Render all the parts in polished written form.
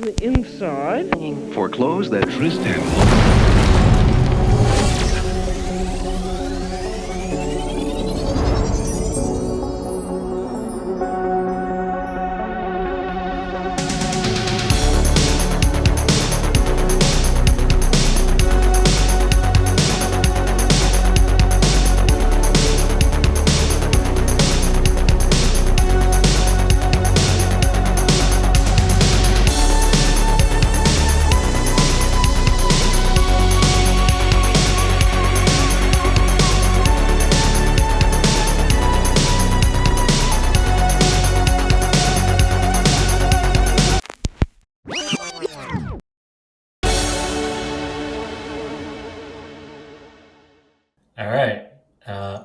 the inside. For clothes that Tristan All right.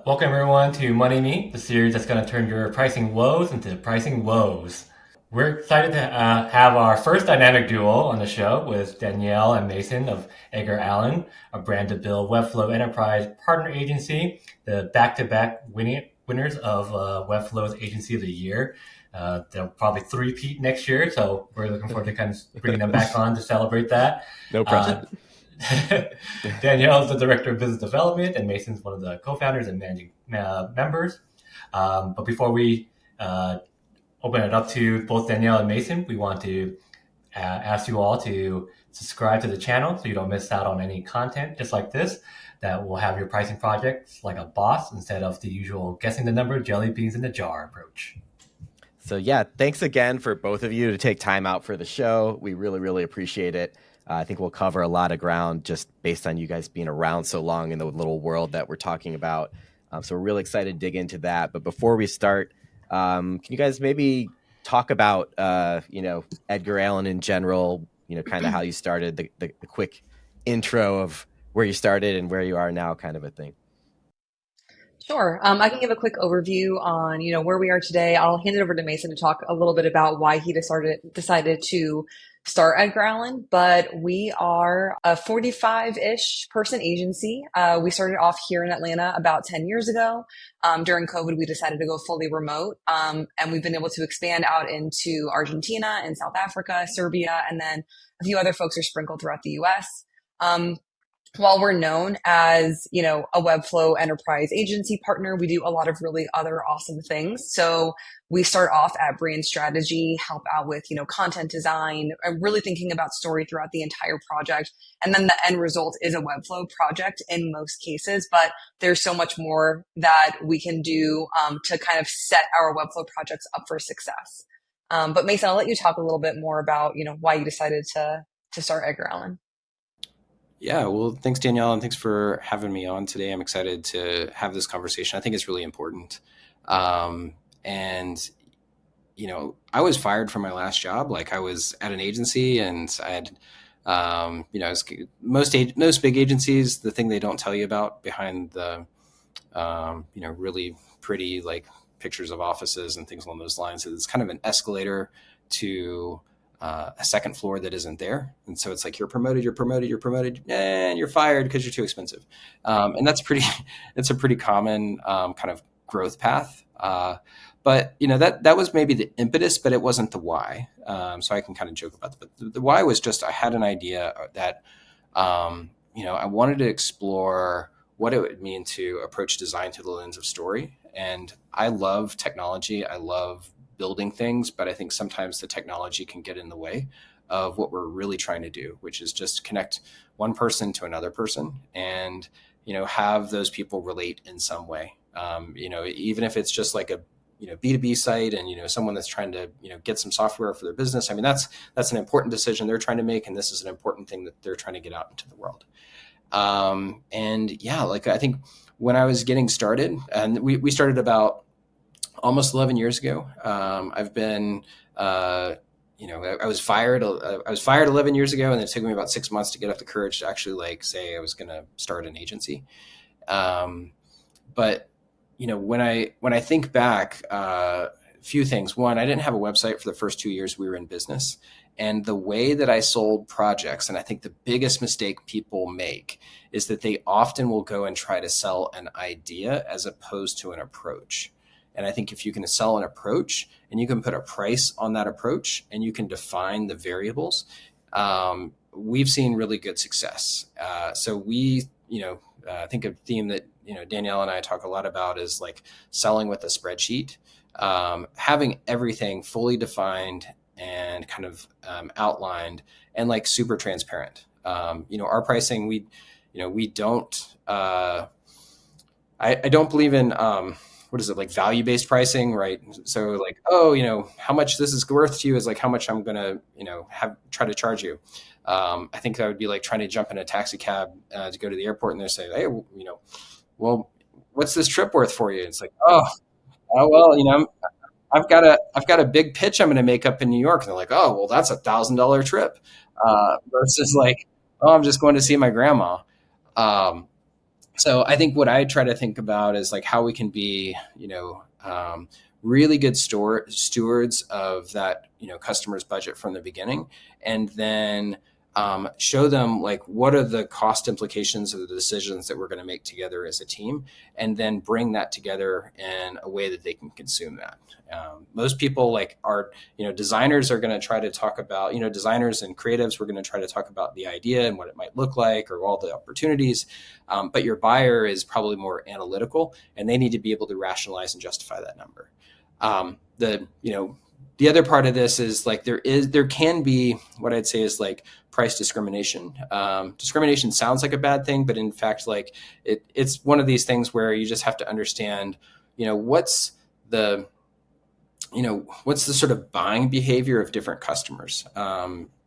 Welcome everyone to Money Me, the series that's going to turn your pricing woes into pricing woes. We're excited to have our first dynamic duo on the show with Danielle and Mason of Edgar, Allan, a brand to build Webflow Enterprise Partner Agency, the back-to-back winners of Webflow's Agency of the Year. They'll probably three-peat next year, so we're looking forward to kind of bringing them back on to celebrate that. No pressure. Danielle is the Director of Business Development, and Mason's one of the co-founders and managing members. But before we open it up to both Danielle and Mason, we want to ask you all to subscribe to the channel so you don't miss out on any content just like this that will have your pricing projects like a boss instead of the usual guessing the number, jelly beans in the jar approach. So yeah, thanks again for both of you to take time out for the show. We really, really appreciate it. I think we'll cover a lot of ground just based on you guys being around so long in the little world that we're talking about. So we're really excited to dig into that. But before we start, can you guys maybe talk about, Edgar Allan in general, kind of how you started, the quick intro of where you started and where you are now kind of a thing? Sure. I can give a quick overview on, where we are today. I'll hand it over to Mason to talk a little bit about why he decided to start Edgar Allan, but we are a 45-ish person agency. We started off here in Atlanta about 10 years ago. During COVID, we decided to go fully remote, and we've been able to expand out into Argentina and South Africa, Serbia, and then a few other folks are sprinkled throughout the US. While we're known as, a Webflow enterprise agency partner, we do a lot of really other awesome things. So we start off at brand strategy, help out with, content design, and really thinking about story throughout the entire project. And then the end result is a Webflow project in most cases, but there's so much more that we can do to kind of set our Webflow projects up for success. But Mason, I'll let you talk a little bit more about, why you decided to start Edgar Allan. Yeah, well, thanks, Danielle, and thanks for having me on today. I'm excited to have this conversation. I think it's really important. And, I was fired from my last job. Like I was at an agency and I had, most big agencies, the thing they don't tell you about behind the, really pretty like pictures of offices and things along those lines is it's kind of an escalator to a second floor that isn't there. And so it's like, you're promoted, and you're fired because you're too expensive. And it's a pretty common kind of growth path. But that was maybe the impetus, but it wasn't the why. So I can kind of joke about that. But the why was just, I had an idea that, I wanted to explore what it would mean to approach design through the lens of story. And I love technology. I love building things, but I think sometimes the technology can get in the way of what we're really trying to do, which is just connect one person to another person and, have those people relate in some way. Even if it's just like a, B2B site and, someone that's trying to, get some software for their business. I mean, that's an important decision they're trying to make. And this is an important thing that they're trying to get out into the world. I think when I was getting started, and we started about almost 11 years ago. I've been, I was fired 11 years ago, and it took me about 6 months to get up the courage to actually say I was going to start an agency. But when I think back, a few things. One, I didn't have a website for the first 2 years we were in business. And the way that I sold projects, and I think the biggest mistake people make is that they often will go and try to sell an idea as opposed to an approach. And I think if you can sell an approach and you can put a price on that approach and you can define the variables, we've seen really good success. So we, I think a theme that, Danielle and I talk a lot about is like selling with a spreadsheet, having everything fully defined and kind of outlined and like super transparent. Our pricing, we don't, I don't believe in, what is it, like value-based pricing, right? So like, how much this is worth to you is like how much I'm going to, try to charge you. I think that would be like trying to jump in a taxi cab to go to the airport and they say, hey, well, what's this trip worth for you? It's like, well, I've got a big pitch I'm going to make up in New York. And they're like, oh, well, that's $1,000 trip versus like, oh, I'm just going to see my grandma. So I think what I try to think about is like how we can be, really good stewards of that, customer's budget from the beginning, and then show them like what are the cost implications of the decisions that we're going to make together as a team, and then bring that together in a way that they can consume that. Most people like are, designers are going to try to talk about, designers and creatives, we're going to try to talk about the idea and what it might look like or all the opportunities. But your buyer is probably more analytical and they need to be able to rationalize and justify that number. The other part of this is like there can be what I'd say is like price discrimination. Discrimination sounds like a bad thing, but in fact, like it's one of these things where you just have to understand, what's the sort of buying behavior of different customers.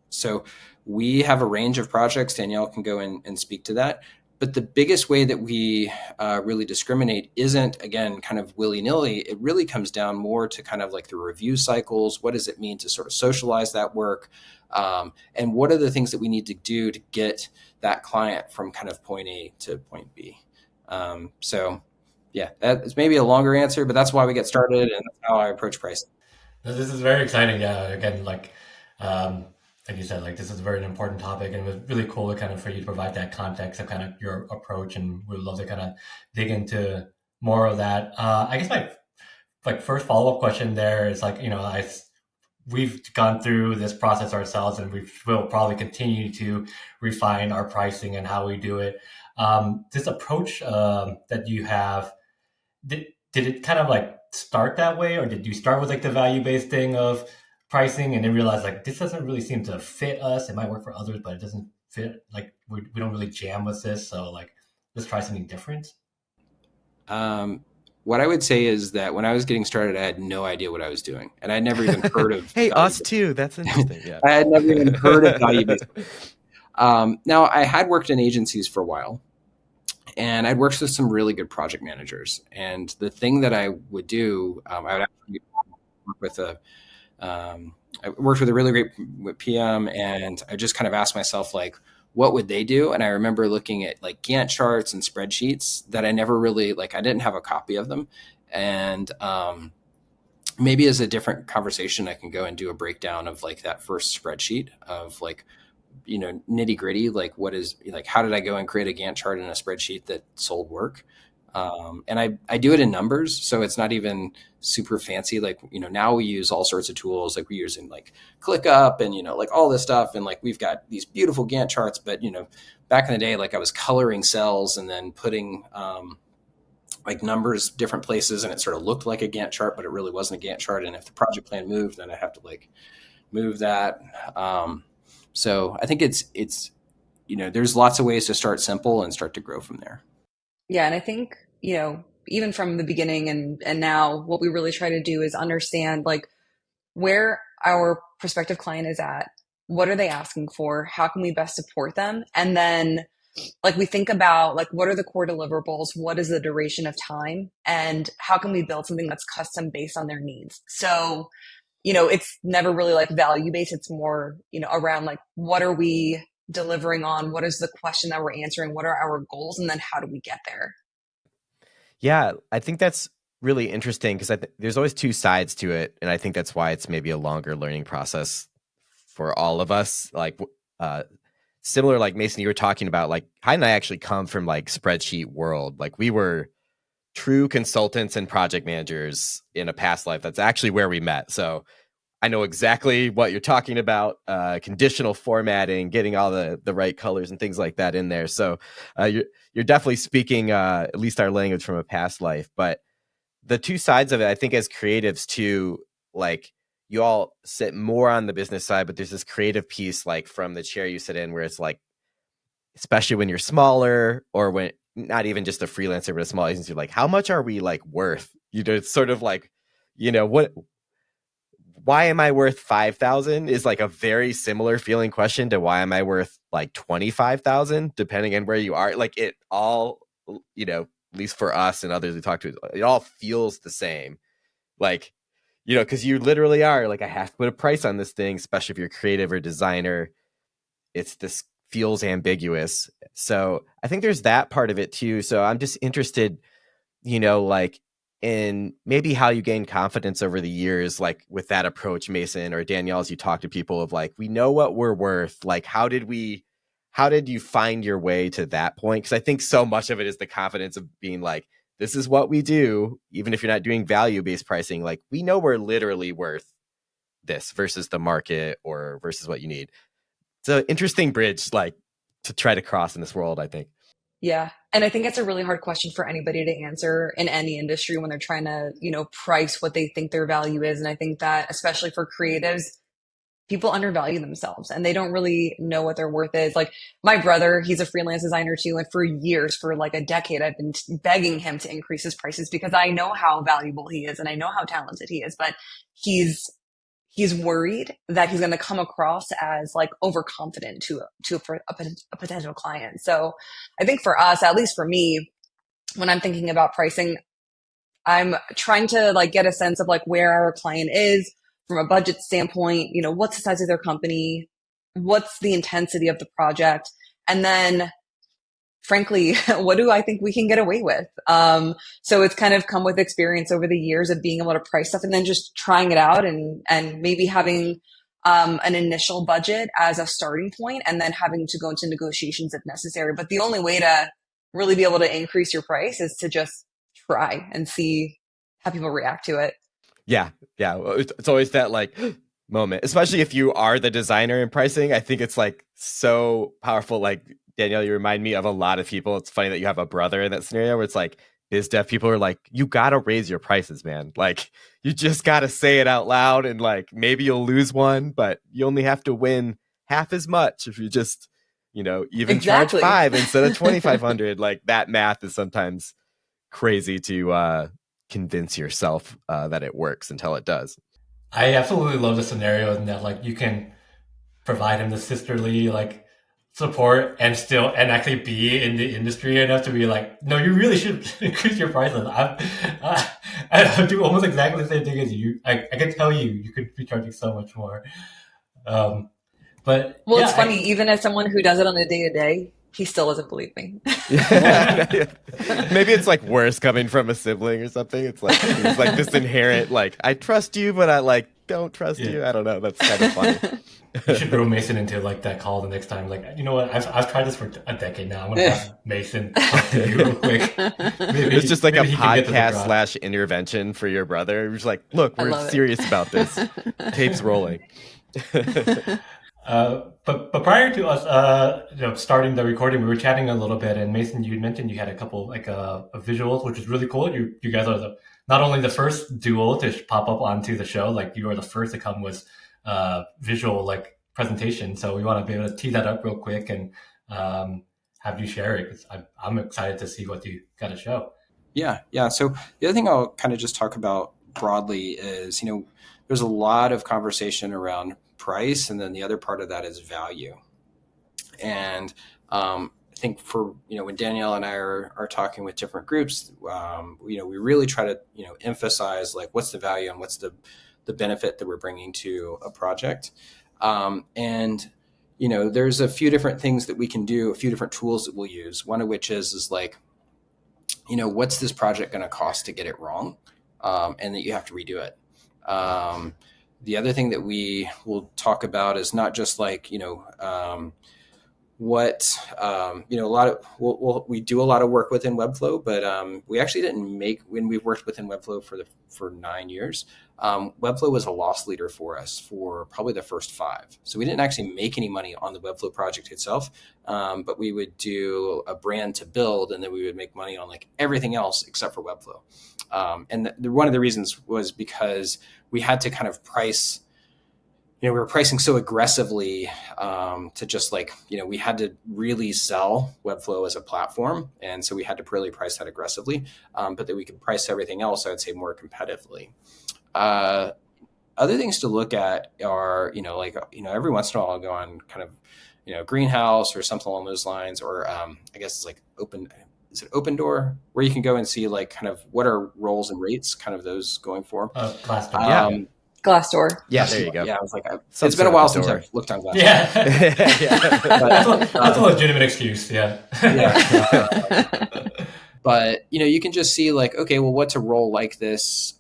So we have a range of projects. Danielle can go in and speak to that. But the biggest way that we really discriminate isn't, again, kind of willy-nilly. It really comes down more to kind of like the review cycles. What does it mean to sort of socialize that work? And what are the things that we need to do to get that client from kind of point A to point B? So yeah, that is maybe a longer answer, but that's why we get started and that's how I approach pricing. This is very exciting. Yeah, again, like you said, like this is a very important topic, and it was really cool to kind of for you to provide that context of kind of your approach, and we'd love to kind of dig into more of that. I guess my first follow up question there is like, we've gone through this process ourselves, and we will probably continue to refine our pricing and how we do it. This approach that you have, did it kind of like start that way, or did you start with like the value based thing of pricing and then realize like this doesn't really seem to fit us? It might work for others, but it doesn't fit. Like we don't really jam with this, so like let's try something different. What I would say is that when I was getting started, I had no idea what I was doing, and I'd never even heard of. Hey, us too. That's interesting. Yeah, I had never even heard of value-based. Now, I had worked in agencies for a while, and I'd worked with some really good project managers. And the thing that I would do, I would actually work with I worked with a really great PM, and I just kind of asked myself, like, what would they do? And I remember looking at like Gantt charts and spreadsheets that I never really, like, I didn't have a copy of them. And maybe as a different conversation, I can go and do a breakdown of like that first spreadsheet of like, nitty gritty, like what is, like, how did I go and create a Gantt chart in a spreadsheet that sold work? And I do it in numbers, so it's not even super fancy. Like, now we use all sorts of tools, like we're using like ClickUp and, like all this stuff. And like, we've got these beautiful Gantt charts, but, back in the day, like I was coloring cells and then putting, like numbers different places, and it sort of looked like a Gantt chart, but it really wasn't a Gantt chart. And if the project plan moved, then I have to like move that. So I think it's, there's lots of ways to start simple and start to grow from there. Yeah, and I think, even from the beginning and now, what we really try to do is understand like where our prospective client is at, what are they asking for, how can we best support them, and then like we think about like what are the core deliverables, what is the duration of time, and how can we build something that's custom based on their needs. So, it's never really like value based. It's more, around like what are we delivering on, what is the question that we're answering, what are our goals, and then how do we get there. Yeah, I think that's really interesting because there's always two sides to it, and I think that's why it's maybe a longer learning process for all of us. Like similar, like Mason, you were talking about, like Hyde and I actually come from like spreadsheet world. Like we were true consultants and project managers in a past life. That's actually where we met. So I know exactly what you're talking about, conditional formatting, getting all the right colors and things like that in there. So you're definitely speaking at least our language from a past life. But the two sides of it, I think as creatives too, like you all sit more on the business side, but there's this creative piece like from the chair you sit in where it's like, especially when you're smaller or when not even just a freelancer, but a small agency, like how much are we like worth? It's sort of like, why am I worth 5,000 is like a very similar feeling question to why am I worth like 25,000, depending on where you are. Like it all, at least for us and others we talk to, it all feels the same. Like, because you literally are like, I have to put a price on this thing, especially if you're creative or designer. This feels ambiguous. So I think there's that part of it too. So I'm just interested, like in maybe how you gain confidence over the years, like with that approach, Mason or Danielle, as you talk to people of like, we know what we're worth. Like, how did you find your way to that point? Because I think so much of it is the confidence of being like, this is what we do. Even if you're not doing value-based pricing, like we know we're literally worth this versus the market or versus what you need. It's an interesting bridge, like to try to cross in this world, I think. Yeah. And I think it's a really hard question for anybody to answer in any industry when they're trying to, price what they think their value is. And I think that especially for creatives, people undervalue themselves and they don't really know what their worth is. Like my brother, he's a freelance designer too. And for years, for like a decade, I've been begging him to increase his prices because I know how valuable he is and I know how talented he is, but he's worried that he's going to come across as like overconfident to a potential client. So I think for us, at least for me, when I'm thinking about pricing, I'm trying to like get a sense of like where our client is from a budget standpoint, what's the size of their company, what's the intensity of the project, and then frankly, what do I think we can get away with? So it's kind of come with experience over the years of being able to price stuff and then just trying it out and maybe having an initial budget as a starting point and then having to go into negotiations if necessary. But the only way to really be able to increase your price is to just try and see how people react to it. Yeah. It's always that like moment, especially if you are the designer in pricing. I think it's like so powerful. Like Danielle, you remind me of a lot of people. It's funny that you have a brother in that scenario where it's like biz dev people are like, you got to raise your prices, man. Like you just got to say it out loud and like maybe you'll lose one, but you only have to win half as much if you just, even Exactly. charge 5 instead of 2,500. Like that math is sometimes crazy to convince yourself that it works until it does. I absolutely love the scenario in that like you can provide him the sisterly like support and actually be in the industry enough to be like, no, you really should increase your prices. I do almost exactly the same thing as you. I can tell you could be charging so much more. But well, yeah, it's funny, even as someone who does it on a day to day, he still doesn't believe me. Maybe it's like worse coming from a sibling or something. It's like this inherent like I trust you, but I like don't trust you. I don't know. That's kind of funny. You should throw Mason into like that call the next time. Like, you know what? I've tried this for a decade now. I'm gonna have Mason talk to you real quick. Maybe, it's just like a podcast / intervention for your brother. You're just like, look, we're serious about this. Tape's rolling. But prior to us, starting the recording, we were chatting a little bit, and Mason, you mentioned you had a couple like visuals, which is really cool. You guys are not only the first duo to pop up onto the show, like you are the first to come with visual like presentation. So we want to be able to tee that up real quick and have you share it. 'Cause I'm excited to see what you got to show. Yeah. So the other thing I'll kind of just talk about broadly is, there's a lot of conversation around price, and then the other part of that is value. And I think for when Danielle and I are talking with different groups, we really try to emphasize like what's the value and what's the benefit that we're bringing to a project. And there's a few different things that we can do, a few different tools that we'll use. One of which is like, what's this project going to cost to get it wrong, and that you have to redo it. The other thing that we will talk about is not just like, what a lot of we do a lot of work within Webflow, but we actually didn't make, when we worked within Webflow for 9 years. Webflow was a loss leader for us for probably the first 5. So we didn't actually make any money on the Webflow project itself, but we would do a brand to build, and then we would make money on like everything else except for Webflow. And one of the reasons was because we had to kind of price. We were pricing so aggressively to just like, we had to really sell Webflow as a platform. And so we had to really price that aggressively, but that we could price everything else, I would say, more competitively. Other things to look at are, every once in a while I'll go on kind of, Greenhouse or something along those lines, or I guess it's like Open Door, where you can go and see like kind of what are roles and rates, kind of those going for. Glassdoor. Glassdoor. Yeah, there you go. Yeah, I was like, it's been a while since I've looked on Glassdoor. Yeah. That's a legitimate excuse. Yeah. But, you can just see like, okay, well, what's a role like this,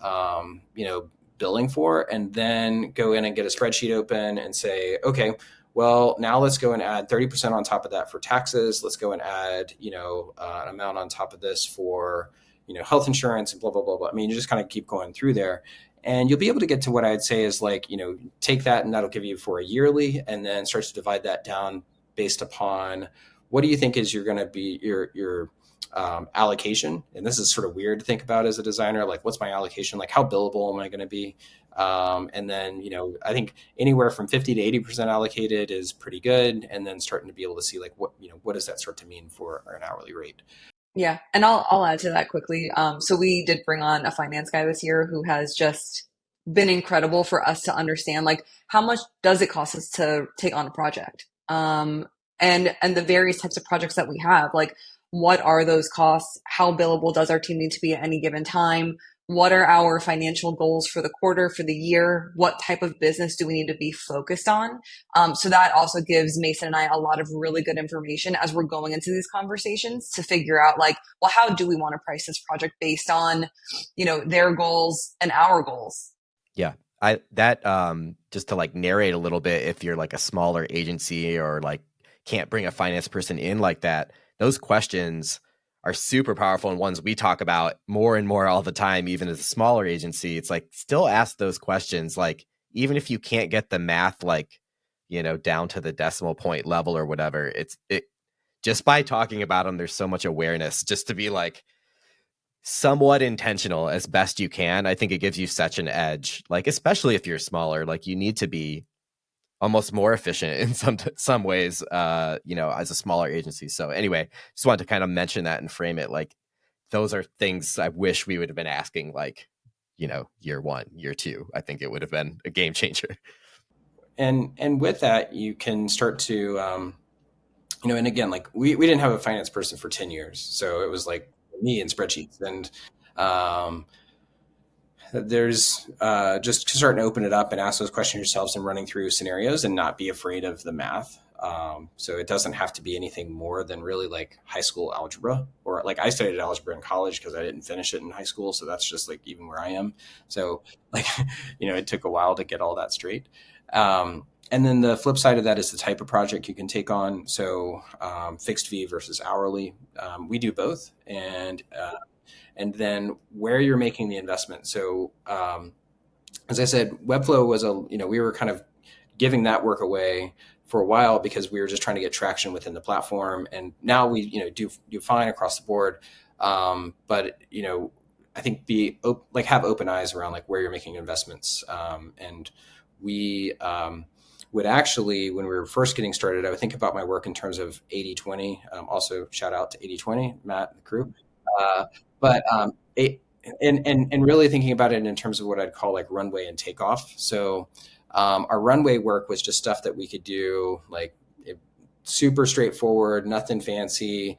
billing for, and then go in and get a spreadsheet open and say, okay, well, now let's go and add 30% on top of that for taxes. Let's go and add, an amount on top of this for, health insurance and blah, blah, blah, blah. I mean, you just kind of keep going through there. And you'll be able to get to what I'd say is like, take that and that'll give you for a yearly, and then start to divide that down based upon what do you think is going to be your allocation. And this is sort of weird to think about as a designer, like what's my allocation? Like how billable am I going to be? And then, I think anywhere from 50 to 80% allocated is pretty good. And then starting to be able to see like what does that start to mean for an hourly rate? Yeah. And I'll add to that quickly. So we did bring on a finance guy this year who has just been incredible for us to understand, like, how much does it cost us to take on a project? And the various types of projects that we have, like, what are those costs? How billable does our team need to be at any given time? What are our financial goals for the quarter, for the year? What type of business do we need to be focused on? So that also gives Mason and I a lot of really good information as we're going into these conversations to figure out like, well, how do we want to price this project based on, their goals and our goals? Yeah. Just to like narrate a little bit, if you're like a smaller agency or like can't bring a finance person in like that, those questions are super powerful, and ones we talk about more and more all the time, even as a smaller agency. It's like, still ask those questions. Like, even if you can't get the math, like, down to the decimal point level or whatever, it just by talking about them, there's so much awareness just to be like somewhat intentional as best you can. I think it gives you such an edge, like, especially if you're smaller, like you need to be almost more efficient in some ways, as a smaller agency. So anyway, just wanted to kind of mention that and frame it like those are things I wish we would have been asking, like, year 1, year 2. I think it would have been a game changer. And with that, you can start to, and again, like we didn't have a finance person for 10 years. So it was like me and spreadsheets, and there's just starting to open it up and ask those questions yourselves and running through scenarios and not be afraid of the math. So it doesn't have to be anything more than really like high school algebra, or like I studied algebra in college because I didn't finish it in high school. So that's just like even where I am. So like, it took a while to get all that straight. And then the flip side of that is the type of project you can take on. So fixed fee versus hourly. We do both. And then where you're making the investment. So as I said, Webflow was we were kind of giving that work away for a while because we were just trying to get traction within the platform. And now we, do fine across the board. But, I think have open eyes around like where you're making investments. And we would actually, when we were first getting started, I would think about my work in terms of 80-20. Also shout out to 80-20, Matt and the crew. But and really thinking about it in terms of what I'd call like runway and takeoff. So our runway work was just stuff that we could do like super straightforward, nothing fancy,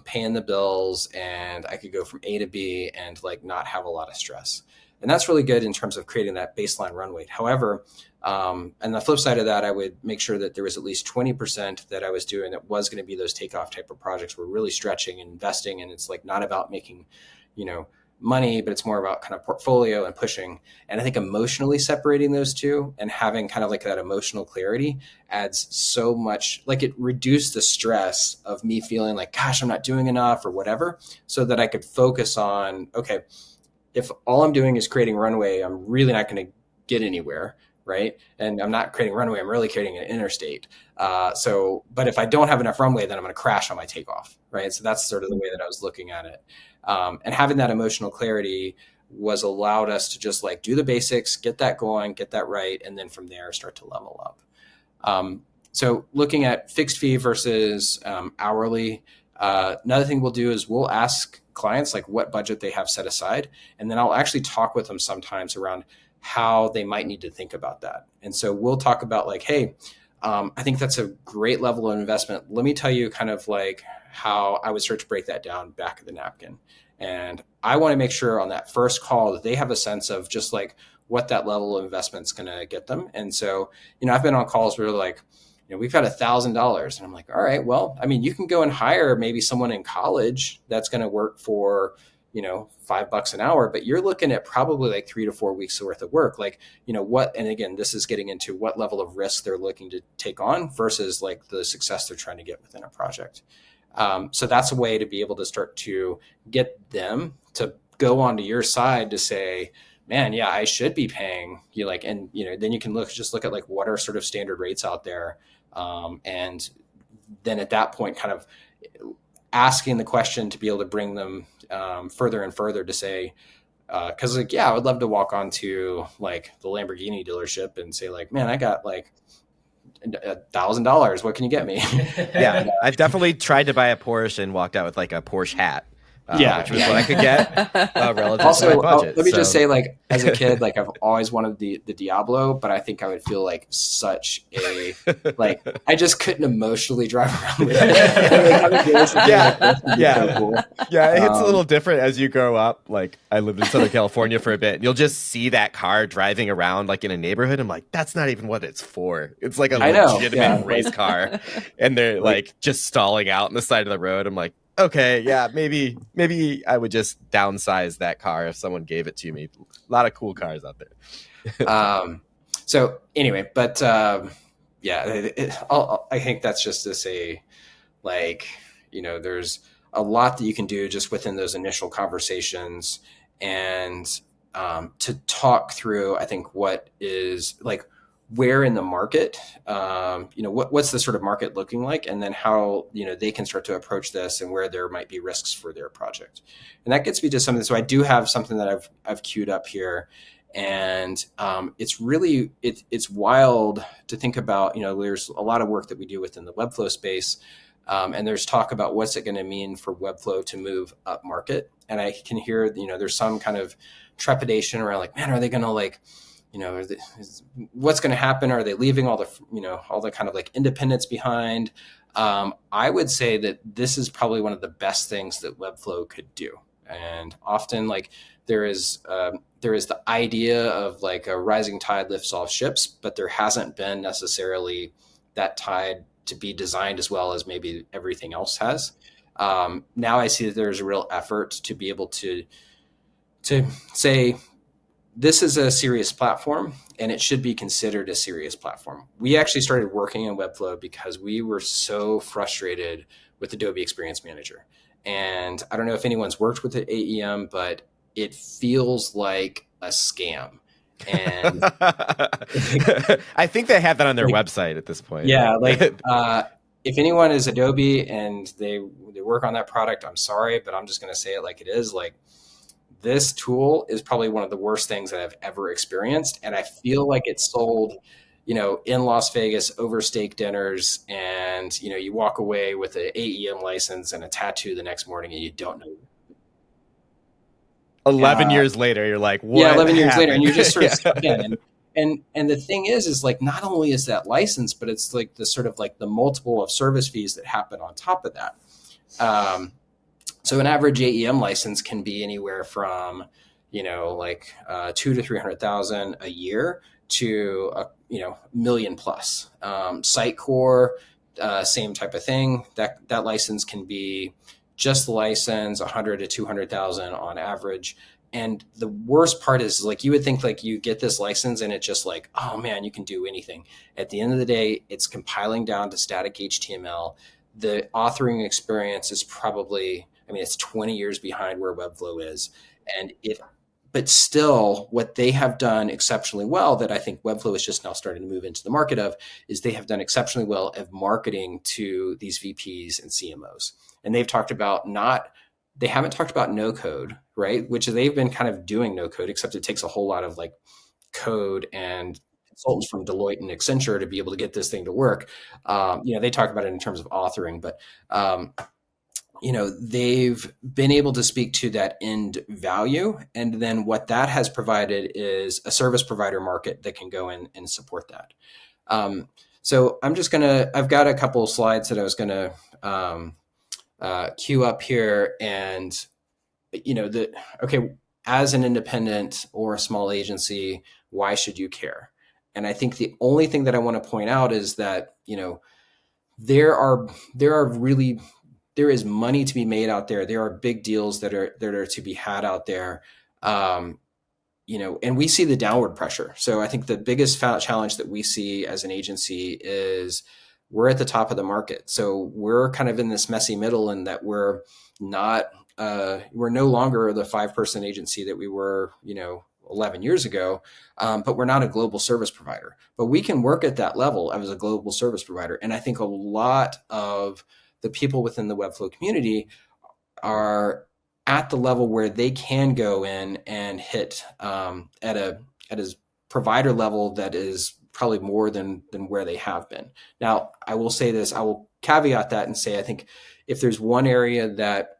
paying the bills, and I could go from A to B and like not have a lot of stress. And that's really good in terms of creating that baseline runway. However, and the flip side of that, I would make sure that there was at least 20% that I was doing that was going to be those takeoff type of projects. We're really stretching and investing, and it's like not about making, money, but it's more about kind of portfolio and pushing. And I think emotionally separating those two and having kind of like that emotional clarity adds so much, like it reduced the stress of me feeling like, gosh, I'm not doing enough or whatever, so that I could focus on, okay, if all I'm doing is creating runway, I'm really not going to get anywhere, right? And I'm not creating runway, I'm really creating an interstate. But if I don't have enough runway, then I'm going to crash on my takeoff, right? So that's sort of the way that I was looking at it. And having that emotional clarity was allowed us to just like do the basics, get that going, get that right, and then from there start to level up. So looking at fixed fee versus hourly, another thing we'll do is we'll ask clients like what budget they have set aside, and then I'll actually talk with them sometimes around how they might need to think about that. And so we'll talk about like, hey, I think that's a great level of investment. Let me tell you kind of like how I would start to break that down back of the napkin. And I want to make sure on that first call that they have a sense of just like what that level of investment is going to get them. And so, I've been on calls where like, we've got $1,000, and I'm like, all right, well, I mean, you can go and hire maybe someone in college that's going to work for, $5 an hour, but you're looking at probably like 3 to 4 weeks worth of work. Like, and again, this is getting into what level of risk they're looking to take on versus like the success they're trying to get within a project. So that's a way to be able to start to get them to go onto your side to say, man, yeah, I should be paying you like, and, then you can look at like what are sort of standard rates out there. And then at that point, kind of asking the question to be able to bring them further and further to say, because like, yeah, I would love to walk onto like the Lamborghini dealership and say like, man, I got like $1,000. What can you get me? Yeah, I've definitely tried to buy a Porsche and walked out with like a Porsche hat. Which was what I could get relative also, to my budget. Let me just say, like, as a kid, like I've always wanted the Diablo, but I think I would feel like such a, like, I just couldn't emotionally drive around with it. Yeah, it hits a little different as you grow up. Like, I lived in Southern California for a bit, and you'll just see that car driving around like in a neighborhood. I'm like, that's not even what it's for. It's like a legitimate race car, and they're like just stalling out on the side of the road. I'm like, okay, yeah, maybe I would just downsize that car if someone gave it to me. A lot of cool cars out there. So anyway, but yeah, I think that's just to say, like, there's a lot that you can do just within those initial conversations, and to talk through, I think, what is like, where in the market, what's the sort of market looking like, and then how, they can start to approach this and where there might be risks for their project. And that gets me to something. So I do have something that I've queued up here, and it's really, it's wild to think about, there's a lot of work that we do within the Webflow space. And there's talk about what's it going to mean for Webflow to move up market. And I can hear, there's some kind of trepidation around like, man, are they going to like, what's going to happen? Are they leaving all the kind of like independence behind? I would say that this is probably one of the best things that Webflow could do. And often like there is the idea of like a rising tide lifts all ships, but there hasn't been necessarily that tide to be designed as well as maybe everything else has. Now I see that there's a real effort to be able to say, this is a serious platform and it should be considered a serious platform. We actually started working in Webflow because we were so frustrated with Adobe Experience Manager. And I don't know if anyone's worked with the AEM, but it feels like a scam. And I think they have that on their website at this point. Yeah, like if anyone is Adobe and they work on that product, I'm sorry, but I'm just going to say it like it is. Like, this tool is probably one of the worst things that I've ever experienced. And I feel like it's sold, in Las Vegas over steak dinners, and, you walk away with an AEM license and a tattoo the next morning and you don't know. 11 years later, you're like, what? Yeah, 11 years happened? later, and you're just sort of stuck in. And the thing is like, not only is that license, but it's like the sort of like the multiple of service fees that happen on top of that. So an average AEM license can be anywhere from, like $200,000 to $300,000 a year to $1 million plus. Sitecore, same type of thing. That license can be, just the license, 100 to 200,000 on average. And the worst part is like, you would think like you get this license and it's just like, oh man, you can do anything. At the end of the day, it's compiling down to static HTML. The authoring experience is probably, I mean, it's 20 years behind where Webflow is. And but still what they have done exceptionally well, that I think Webflow is just now starting to move into the market of, is they have done exceptionally well of marketing to these VPs and CMOs. And they've talked about they haven't talked about no code, right? Which they've been kind of doing no code, except it takes a whole lot of like code and consultants from Deloitte and Accenture to be able to get this thing to work. They talk about it in terms of authoring, but they've been able to speak to that end value. And then what that has provided is a service provider market that can go in and support that. So I've got a couple of slides that I was going to queue up here, and as an independent or a small agency, why should you care? And I think the only thing that I want to point out is that there is money to be made out there. There are big deals that are to be had out there, and we see the downward pressure. So I think the biggest challenge that we see as an agency is we're at the top of the market. So we're kind of in this messy middle, in that we're no longer the 5-person agency that we were, 11 years ago, but we're not a global service provider. But we can work at that level as a global service provider. And I think a lot of the people within the Webflow community are at the level where they can go in and hit at a provider level that is probably more than where they have been. Now, I will say this, I will caveat that and say, I think if there's one area that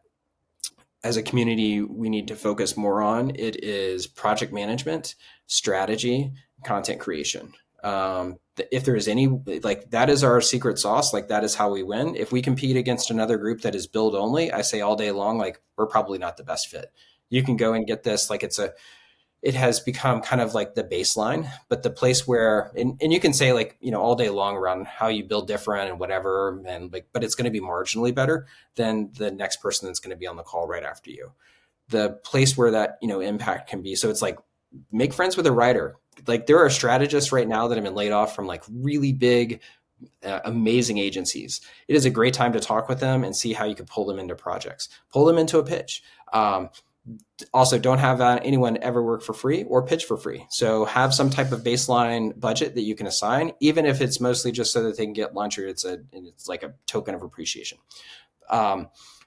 as a community we need to focus more on, it is project management, strategy, content creation. If there is any, like, that is our secret sauce, like that is how we win. If we compete against another group that is build only, I say all day long, like, we're probably not the best fit. You can go and get this, like it has become kind of like the baseline, but the place where, and you can say like, all day long around how you build different and whatever, and like, but it's going to be marginally better than the next person that's going to be on the call right after you. The place where that, impact can be. So it's like, make friends with a writer. Like, there are strategists right now that have been laid off from like really big, amazing agencies. It is a great time to talk with them and see how you could pull them into projects, pull them into a pitch. Also, don't have anyone ever work for free or pitch for free. So have some type of baseline budget that you can assign, even if it's mostly just so that they can get lunch, or it's like a token of appreciation.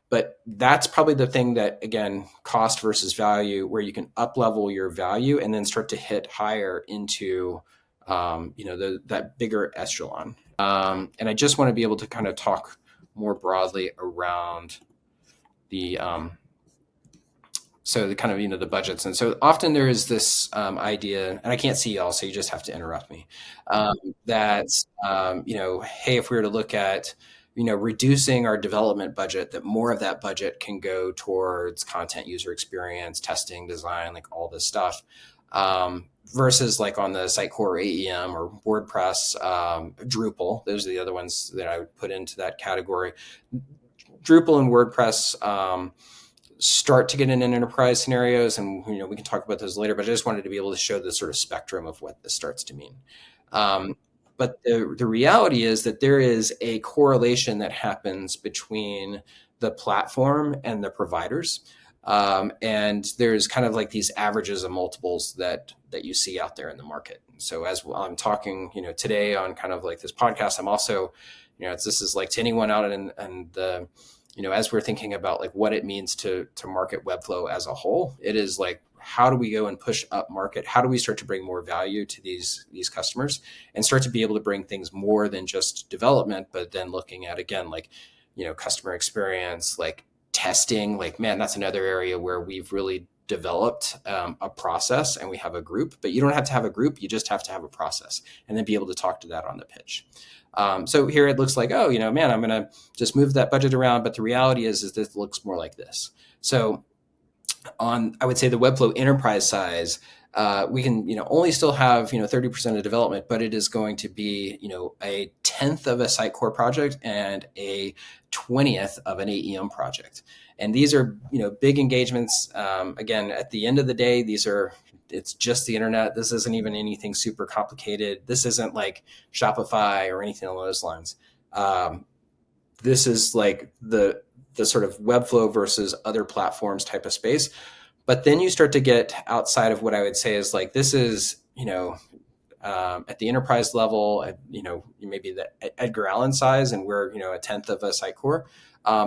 But that's probably the thing that, again, cost versus value, where you can up level your value and then start to hit higher into that bigger echelon. And I just want to be able to kind of talk more broadly around the so the kind of, the budgets. And so often there is this idea, and I can't see y'all, so you just have to interrupt me, that, hey, if we were to look at, reducing our development budget, that more of that budget can go towards content, user experience, testing, design, like all this stuff, versus like on the Sitecore AEM or WordPress, Drupal. Those are the other ones that I would put into that category. Drupal and WordPress start to get in enterprise scenarios, and we can talk about those later, but I just wanted to be able to show the sort of spectrum of what this starts to mean. But the reality is that there is a correlation that happens between the platform and the providers. And there's kind of like these averages of multiples that you see out there in the market. So as I'm talking, today on kind of like this podcast, I'm also, this is like to anyone out and the, as we're thinking about like what it means to market Webflow as a whole, it is like, how do we go and push up market? How do we start to bring more value to these customers and start to be able to bring things more than just development, but then looking at, again, like, customer experience, like testing, like, man, that's another area where we've really developed a process, and we have a group, but you don't have to have a group. You just have to have a process and then be able to talk to that on the pitch. So here it looks like, oh, man, I'm going to just move that budget around. But the reality is this looks more like this. So on, I would say, the Webflow enterprise size, we can, only still have, 30% of development, but it is going to be, a 10th of a Sitecore project and a 20th of an AEM project. And these are, big engagements. Again, at the end of the day, it's just the internet. This isn't even anything super complicated. This isn't like Shopify or anything along those lines. This is like the sort of Webflow versus other platforms type of space. But then you start to get outside of what I would say is like, this is, at the enterprise level, maybe the Edgar Allan size, and we're, a 10th of a Sitecore.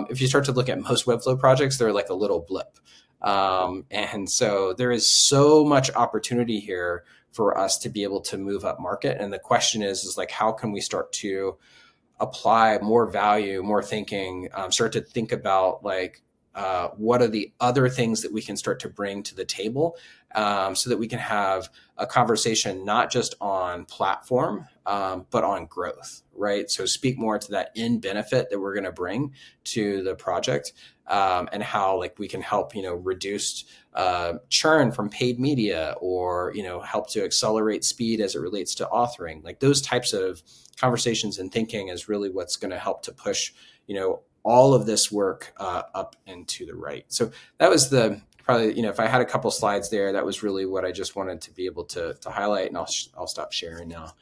If you start to look at most Webflow projects, they're like a little blip. And so there is so much opportunity here for us to be able to move up market. And the question is like, how can we start to apply more value, more thinking, start to think about like, what are the other things that we can start to bring to the table, so that we can have a conversation not just on platform, but on growth, right? So speak more to that end benefit that we're going to bring to the project, and how like we can help, reduce churn from paid media, or, help to accelerate speed as it relates to authoring. Like those types of conversations and thinking is really what's going to help to push, all of this work up and to the right. So that was probably, if I had a couple slides there, that was really what I just wanted to be able to highlight, and I'll stop sharing now.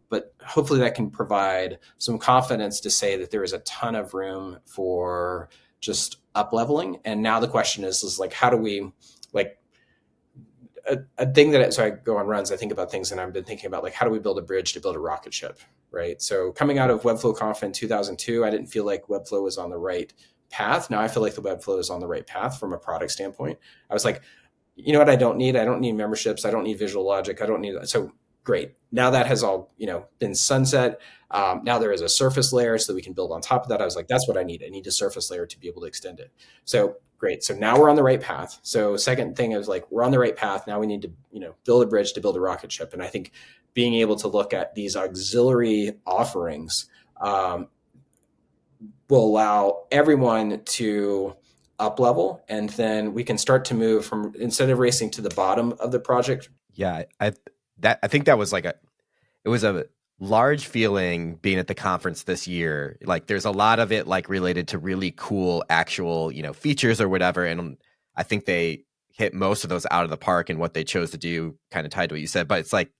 But hopefully that can provide some confidence to say that there is a ton of room for just up leveling. And now the question is like, how do we like a thing that, so I go on runs, I think about things, and I've been thinking about like, how do we build a bridge to build a rocket ship? Right. So coming out of Webflow Conf in 2002, I didn't feel like Webflow was on the right path. Now I feel like the Webflow is on the right path from a product standpoint. I was like, you know what? I don't need memberships. I don't need Visual Logic. I don't need that. So great. Now that has all, been sunset. Now there is a surface layer so that we can build on top of that. I was like, that's what I need. I need a surface layer to be able to extend it. So great. So now we're on the right path. So second thing is like, we're on the right path. Now we need to, build a bridge to build a rocket ship. And I think being able to look at these auxiliary offerings will allow everyone to up level, and then we can start to move from, instead of racing to the bottom of the project. Yeah, I think that was it was a large feeling being at the conference this year. Like there's a lot of it like related to really cool actual, features or whatever. And I think they hit most of those out of the park, and what they chose to do kind of tied to what you said. But it's like,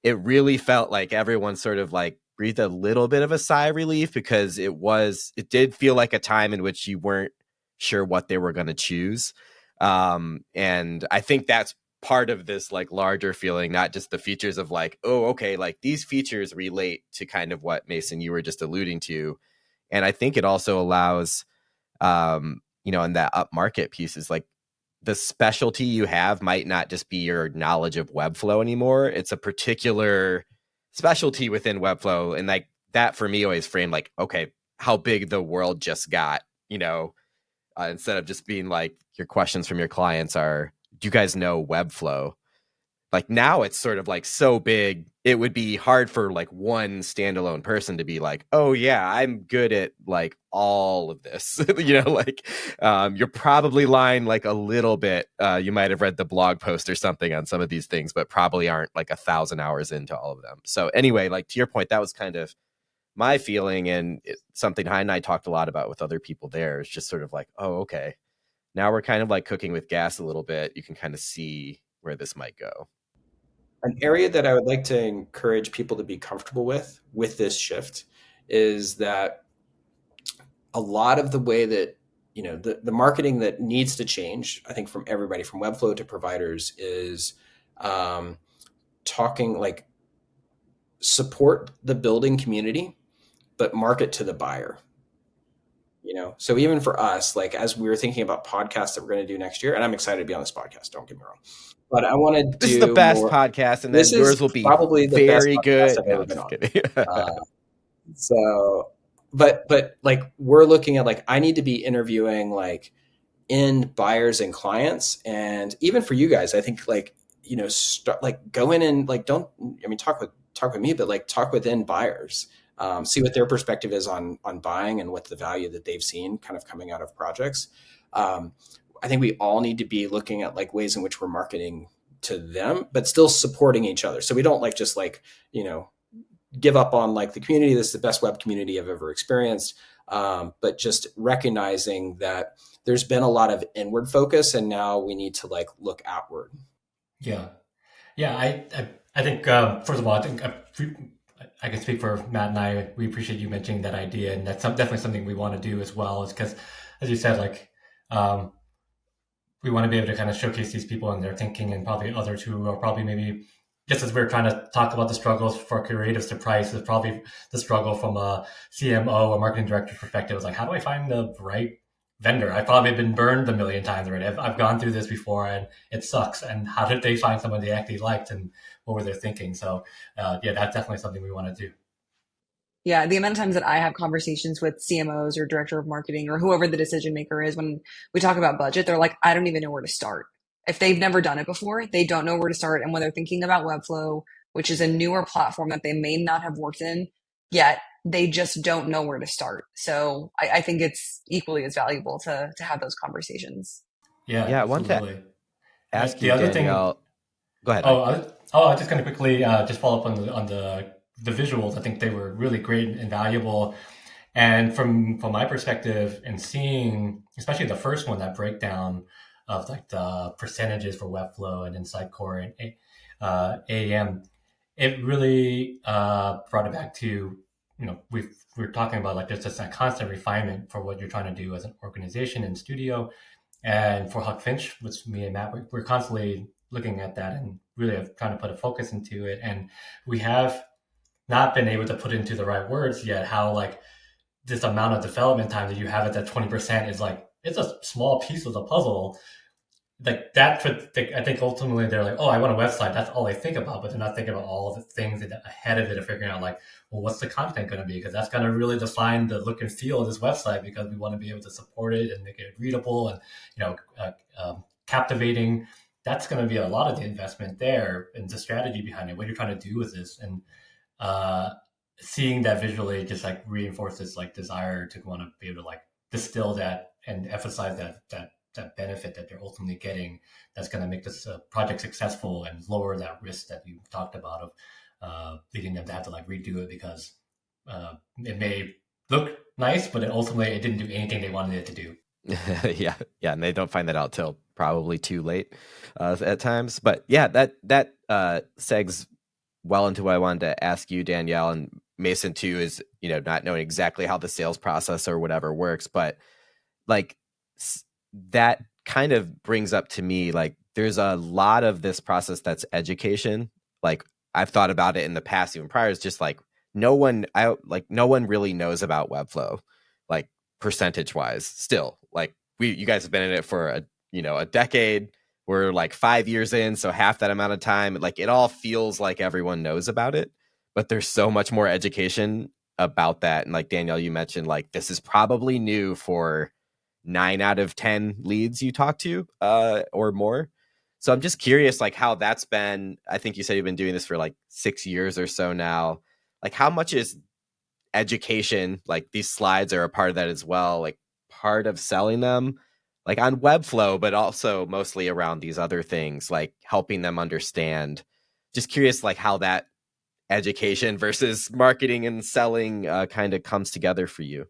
it really felt like everyone sort of like breathed a little bit of a sigh of relief, because it did feel like a time in which you weren't sure what they were going to choose. And I think that's part of this like larger feeling, not just the features of like, oh, okay, like these features relate to kind of what Mason, you were just alluding to. And I think it also allows, in that upmarket piece is like, the specialty you have might not just be your knowledge of Webflow anymore. It's a particular specialty within Webflow. And like that for me always framed like, okay, how big the world just got, instead of just being like, your questions from your clients are, do you guys know Webflow? Like now it's sort of like so big, it would be hard for like one standalone person to be like, oh yeah, I'm good at like all of this. You're probably lying like a little bit. You might have read the blog post or something on some of these things, but probably aren't like 1,000 hours into all of them. So anyway, like to your point, that was kind of my feeling, and something Hein and I talked a lot about with other people there. It's just sort of like, oh, okay, now we're kind of like cooking with gas a little bit. You can kind of see where this might go. An area that I would like to encourage people to be comfortable with this shift is that a lot of the way that, the marketing that needs to change, I think from everybody from Webflow to providers, is talking like support the building community, but market to the buyer. So even for us, like as we were thinking about podcasts that we're going to do next year, and I'm excited to be on this podcast, don't get me wrong, but I want to do this is the best podcast, and then yours will be probably the very best good. I've ever been on. So, but like we're looking at like, I need to be interviewing like end buyers and clients. And even for you guys, I think like, start like go in and like, talk with me, but like talk with end buyers. See what their perspective is on buying and what the value that they've seen kind of coming out of projects. I think we all need to be looking at like ways in which we're marketing to them, but still supporting each other. So we don't like just like, give up on like the community. This is the best web community I've ever experienced. But just recognizing that there's been a lot of inward focus, and now we need to like look outward. Yeah. Yeah, I think first of all, I think I can speak for Matt and I. We appreciate you mentioning that idea, and that's definitely something we want to do as well. Is because, as you said, like we want to be able to kind of showcase these people and their thinking, and probably others who are probably maybe just as we're trying to talk about the struggles for creatives to price, is probably the struggle from a CMO or marketing director perspective. Is like, how do I find the right vendor? I've probably been burned a million times already. I've gone through this before, and it sucks. And how did they find someone they actually liked, and what were they thinking? So, yeah, that's definitely something we want to do. Yeah, the amount of times that I have conversations with CMOs or director of marketing or whoever the decision maker is when we talk about budget, they're like, I don't even know where to start. If they've never done it before, they don't know where to start. And when they're thinking about Webflow, which is a newer platform that they may not have worked in yet, they just don't know where to start. So I think it's equally as valuable to have those conversations. Yeah, Yeah, I want to absolutely. ask The you, other thing, Danielle. Go ahead. I was just going to quickly just follow up on the visuals. I think they were really great and valuable. And from my perspective, and seeing especially the first one, that breakdown of like the percentages for Webflow and Insight Core and AAM, it really brought it back to, we're talking about like just that constant refinement for what you're trying to do as an organization and studio. And for Huck Finch, with me and Matt, we're constantly looking at that and really trying to put a focus into it. And we have not been able to put into the right words yet how like this amount of development time that you have at that 20% is like, it's a small piece of the puzzle. Like that, I think ultimately they're like, oh, I want a website. That's all they think about, but they're not thinking about all the things ahead of it, of figuring out like, well, what's the content going to be? Because that's going to really define the look and feel of this website, because we want to be able to support it and make it readable and, captivating. That's going to be a lot of the investment there and the strategy behind it, what you're trying to do with this. And seeing that visually just like reinforces like desire to want to be able to like distill that and emphasize that benefit that they're ultimately getting, that's going to make this project successful and lower that risk that you talked about of leading them to have to like redo it because it may look nice, but ultimately it didn't do anything they wanted it to do. yeah, and they don't find that out till probably too late at times. But yeah, that segs well into what I wanted to ask you, Danielle, and Mason too, is not knowing exactly how the sales process or whatever works, but like that kind of brings up to me like there's a lot of this process that's education. Like I've thought about it in the past, even prior, is just like no one really knows about Webflow, like percentage wise. Still, like you guys have been in it for a decade. We're like 5 years in, so half that amount of time. Like it all feels like everyone knows about it, but there's so much more education about that. And like Danielle, you mentioned, like this is probably new for 9 out of 10 leads you talk to or more. So I'm just curious, like how that's been. I think you said you've been doing this for like 6 years or so now. Like how much is education, like these slides are a part of that as well, like part of selling them, like on Webflow, but also mostly around these other things, like helping them understand. Just curious, like how that education versus marketing and selling kind of comes together for you.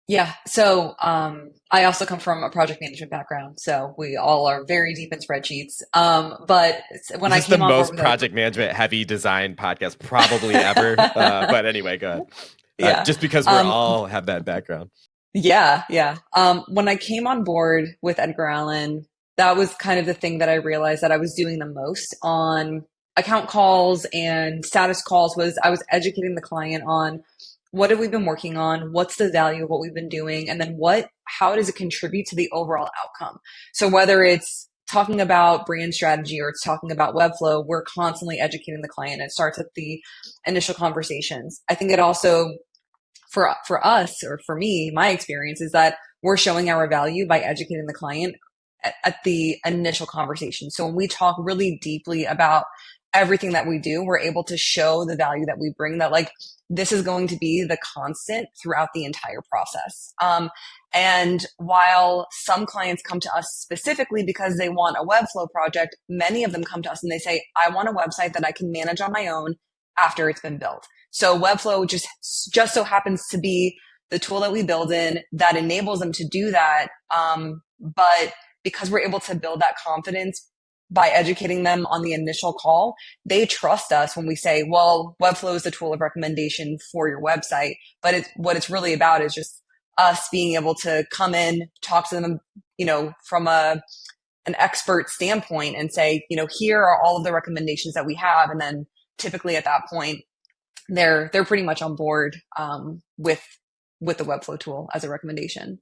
Yeah. So I also come from a project management background, so we all are very deep in spreadsheets. But when This I came the on board most with project management heavy design podcast probably ever. But anyway, go ahead. Yeah. Just because we all have that background. Yeah. When I came on board with Edgar Allan, that was kind of the thing that I realized that I was doing the most on account calls and status calls. Was I was educating the client on what have we been working on, what's the value of what we've been doing, and then how does it contribute to the overall outcome. So whether it's talking about brand strategy or it's talking about Webflow, we're constantly educating the client. It starts at the initial conversations. I think it also, for us, or for me, my experience is that we're showing our value by educating the client at the initial conversation. So when we talk really deeply about everything that we do, we're able to show the value that we bring, that like this is going to be the constant throughout the entire process. And while some clients come to us specifically because they want a Webflow project, many of them come to us and they say, I want a website that I can manage on my own after it's been built. So Webflow just so happens to be the tool that we build in that enables them to do that. But because we're able to build that confidence by educating them on the initial call, they trust us when we say, well, Webflow is the tool of recommendation for your website. But what it's really about is just us being able to come in, talk to them, from an expert standpoint and say, here are all of the recommendations that we have. And then typically at that point, they're pretty much on board with the Webflow tool as a recommendation.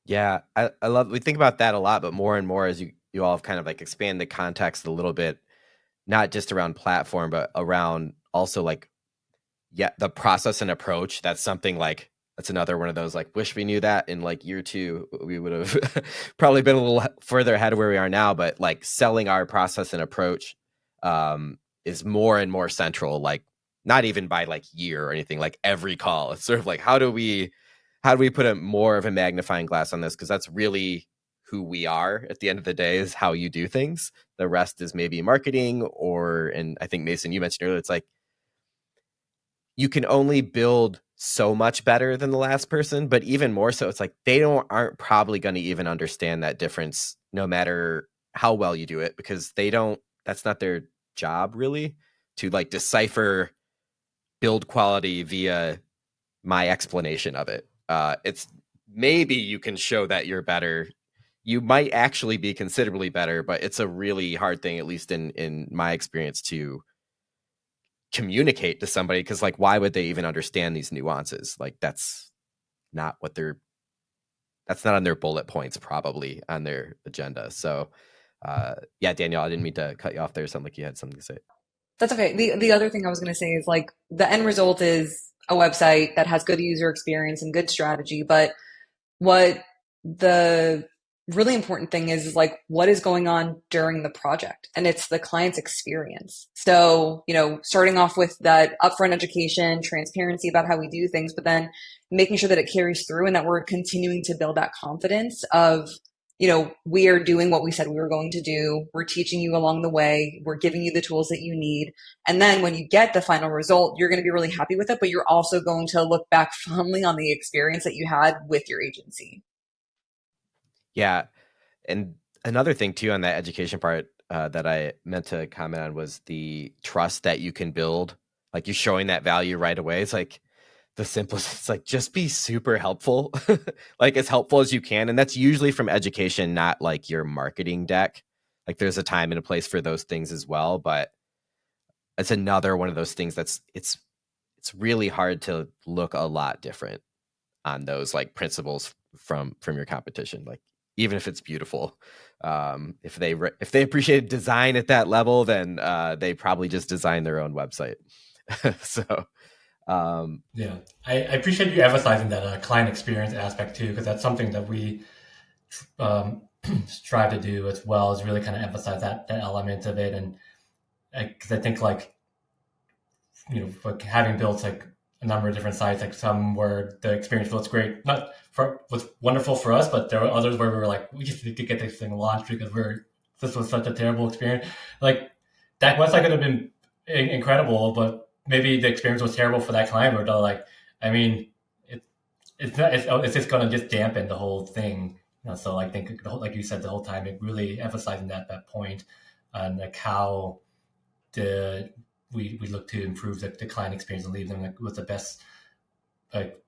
Yeah, I love, we think about that a lot, but more and more as you all have kind of like expand the context a little bit, not just around platform, but around also like, the process and approach. That's something like, that's another one of those like, wish we knew that in like year 2, we would have probably been a little further ahead of where we are now. But like selling our process and approach is more and more central, like not even by like year or anything, like every call. It's sort of like, how do we put a more of a magnifying glass on this? Because that's really who we are at the end of the day, is how you do things. The rest is maybe marketing and I think Mason, you mentioned earlier, it's like, you can only build so much better than the last person, but even more so, it's like they aren't probably going to even understand that difference no matter how well you do it, because that's not their job really, to like decipher build quality via my explanation of it. It's maybe you can show that you're better. You might actually be considerably better, but it's a really hard thing, at least in my experience, to communicate to somebody, because like, why would they even understand these nuances? Like that's not on their bullet points, probably on their agenda. So Danielle, I didn't mean to cut you off there. It sounded like you had something to say. That's okay. The other thing I was going to say is like the end result is a website that has good user experience and good strategy. But what the really important thing is like what is going on during the project, and it's the client's experience. So, starting off with that upfront education, transparency about how we do things, but then making sure that it carries through and that we're continuing to build that confidence of, we are doing what we said we were going to do. We're teaching you along the way. We're giving you the tools that you need. And then when you get the final result, you're going to be really happy with it, but you're also going to look back fondly on the experience that you had with your agency. Yeah. And another thing too, on that education part that I meant to comment on, was the trust that you can build. Like, you're showing that value right away. It's like the simplest, it's like, just be super helpful, like as helpful as you can. And that's usually from education, not like your marketing deck. Like there's a time and a place for those things as well. But it's another one of those things it's really hard to look a lot different on those like principles from your competition. Like, even if it's beautiful, if they appreciate design at that level, then they probably just design their own website. So yeah, I appreciate you emphasizing that client experience aspect too, because that's something that we strive to do as well, is really kind of emphasize that element of it. And because I think like, like having built like a number of different sites, like some where the experience was great, was wonderful for us, but there were others where we were like, we just need to get this thing launched because this was such a terrible experience. Like that website could have been incredible, but maybe the experience was terrible for that client. Or like, I mean, it's just gonna just dampen the whole thing. So I think like you said the whole time, it really emphasizing that point, and like how we look to improve the client experience and leave them like with the best like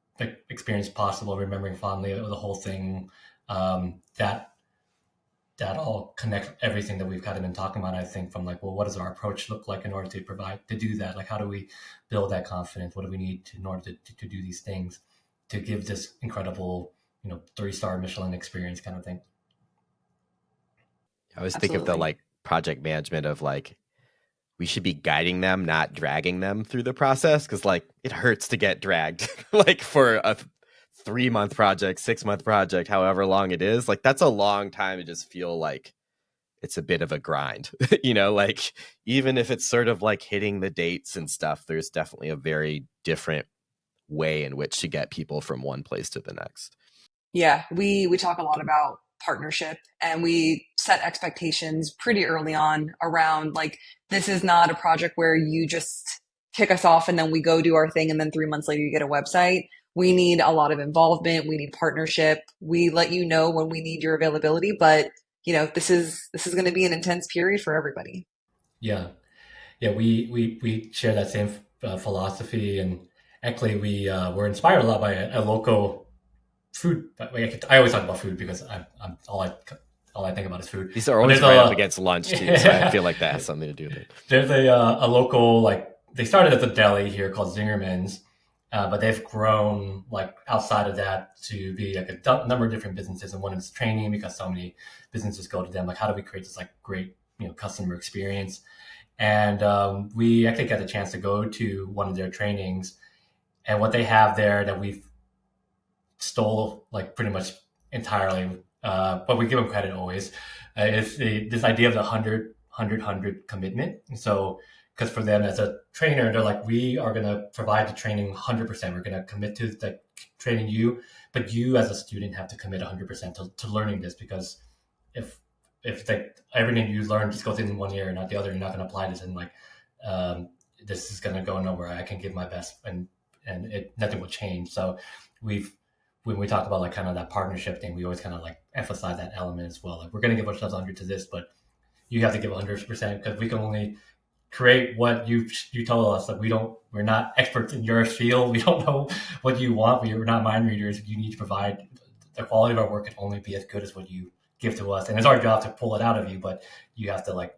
experience possible, remembering fondly the whole thing. That all connects everything that we've kind of been talking about, I think, from like, well, what does our approach look like in order to do that? Like, how do we build that confidence? What do we need in order to do these things, to give this incredible, 3-star Michelin experience kind of thing? I always think of the like project management of like, we should be guiding them, not dragging them through the process. Because like, it hurts to get dragged like for a 3-month project, 6-month project, however long it is. Like, that's a long time to just feel like it's a bit of a grind. Like, even if it's sort of like hitting the dates and stuff, there's definitely a very different way in which to get people from one place to the next. Yeah, we talk a lot about partnership, and we set expectations pretty early on around like, this is not a project where you just kick us off and then we go do our thing and then 3 months later you get a website. We need a lot of involvement. We need partnership. We let you know when we need your availability, but this is going to be an intense period for everybody. Yeah. Yeah, we share that same philosophy, and actually we were inspired a lot by a local food. I always talk about food because I'm all I think about is food. These are always right up against lunch too, so I feel like that has something to do with it. There's a local, like, they started as a deli here called Zingerman's, but they've grown like outside of that to be like a number of different businesses, and one is training because so many businesses go to them. Like, how do we create this like great customer experience? And we actually got the chance to go to one of their trainings, and what they have there that we've stole like pretty much entirely, but we give them credit always, is this idea of the 100 commitment. So, because for them as a trainer, they're like, we are going to provide the training 100%. We're going to commit to the training you, but you as a student have to commit 100% to learning this, because if everything you learn just goes in one ear and not the other, you're not going to apply this, and like this is going to go nowhere. I can give my best, and nothing will change. So when we talk about like kind of that partnership thing, we always kind of like emphasize that element as well. Like, we're going to give ourselves 100 to this, but you have to give 100%, because we can only create what you told us. Like, we're not experts in your field. We don't know what you want. We're not mind readers. You need to provide the quality of our work can only be as good as what you give to us, and it's our job to pull it out of you, but you have to like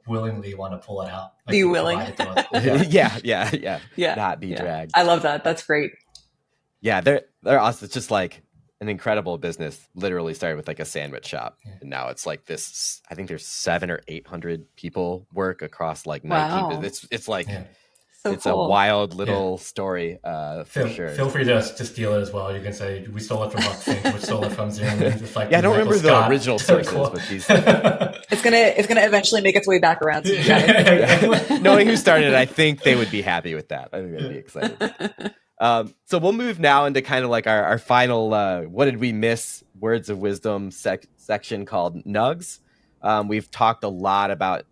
willingly want to pull it out. Like, be willing. yeah. Not be dragged. I love that. That's great. Yeah, they're awesome. It's just like an incredible business. Literally started with like a sandwich shop, and now it's like this. I think there's 700 or 800 people work across like 19. Wow. It's like So it's cool. a wild little story. For sure. Feel free to steal it as well. You can say we stole it from Huck Finch, we stole it from Zimmerman. Just like I don't remember the original sources, cool. but these. It's gonna eventually make its way back around to you guys. Knowing who started it, I think they would be happy with that. I think they'd be excited. So we'll move now into kind of like our final what did we miss words of wisdom section called Nugs. We've talked a lot about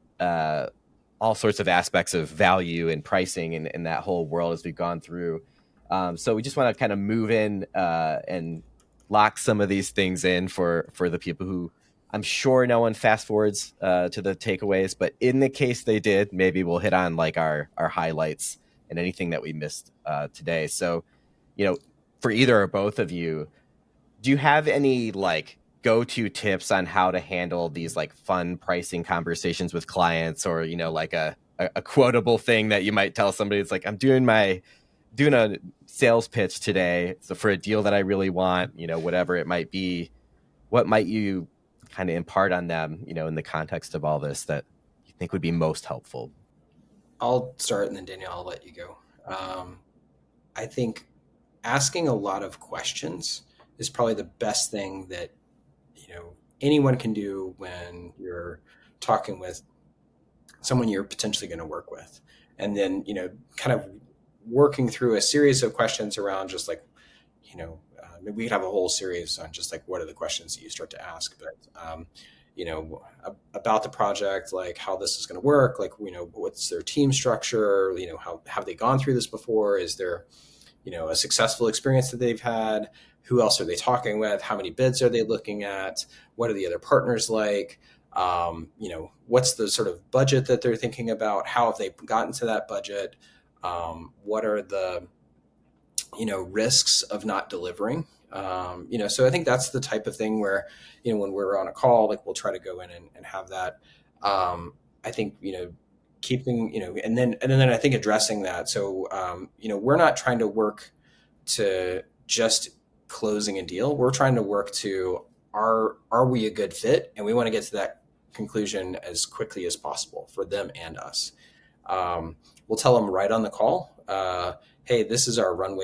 all sorts of aspects of value and pricing and that whole world as we've gone through. So we just want to kind of move in and lock some of these things in for the people who, I'm sure no one fast forwards to the takeaways, but in the case they did, maybe we'll hit on like our highlights and anything that we missed today. So, for either or both of you, do you have any like go-to tips on how to handle these like fun pricing conversations with clients, or like a quotable thing that you might tell somebody? It's like, I'm doing a sales pitch today, so for a deal that I really want, whatever it might be. What might you kind of impart on them, in the context of all this, that you think would be most helpful? I'll start, and then Danielle, I'll let you go. I think asking a lot of questions is probably the best thing that anyone can do when you're talking with someone you're potentially going to work with, and then kind of working through a series of questions around just like we could have a whole series on just like what are the questions that you start to ask, but about the project, like how this is going to work, like what's their team structure, how have they gone through this before, is there a successful experience that they've had, who else are they talking with, how many bids are they looking at, what are the other partners like, what's the sort of budget that they're thinking about, how have they gotten to that budget, what are the risks of not delivering, so I think that's the type of thing where when we're on a call, like we'll try to go in and have that. I think keeping and then I think addressing that. So we're not trying to work to just closing a deal. We're trying to work to are we a good fit, and we want to get to that conclusion as quickly as possible for them and us. We'll tell them right on the call, hey, this is our run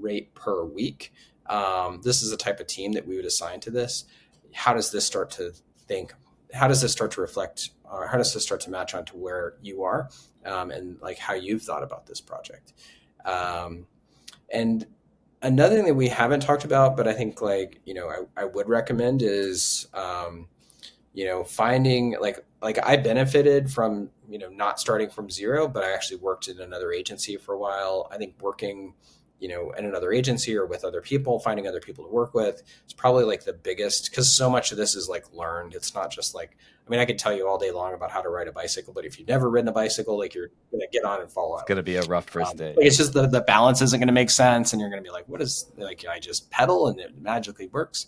rate per week. This is the type of team that we would assign to this. How does this start to think? How does this start to reflect, or how does this start to match onto where you are, and like how you've thought about this project? And another thing that we haven't talked about, but I think like, I would recommend is, finding like like I benefited from, not starting from zero, but I actually worked in another agency for a while. I think working, in another agency or with other people, finding other people to work with, is probably like the biggest, because so much of this is like learned. It's not just like, I could tell you all day long about how to ride a bicycle, but if you've never ridden a bicycle, like you're going to get on and fall out. It's going to be a rough first day. It's just the balance isn't going to make sense. And you're going to be like, what is, like, I just pedal and it magically works.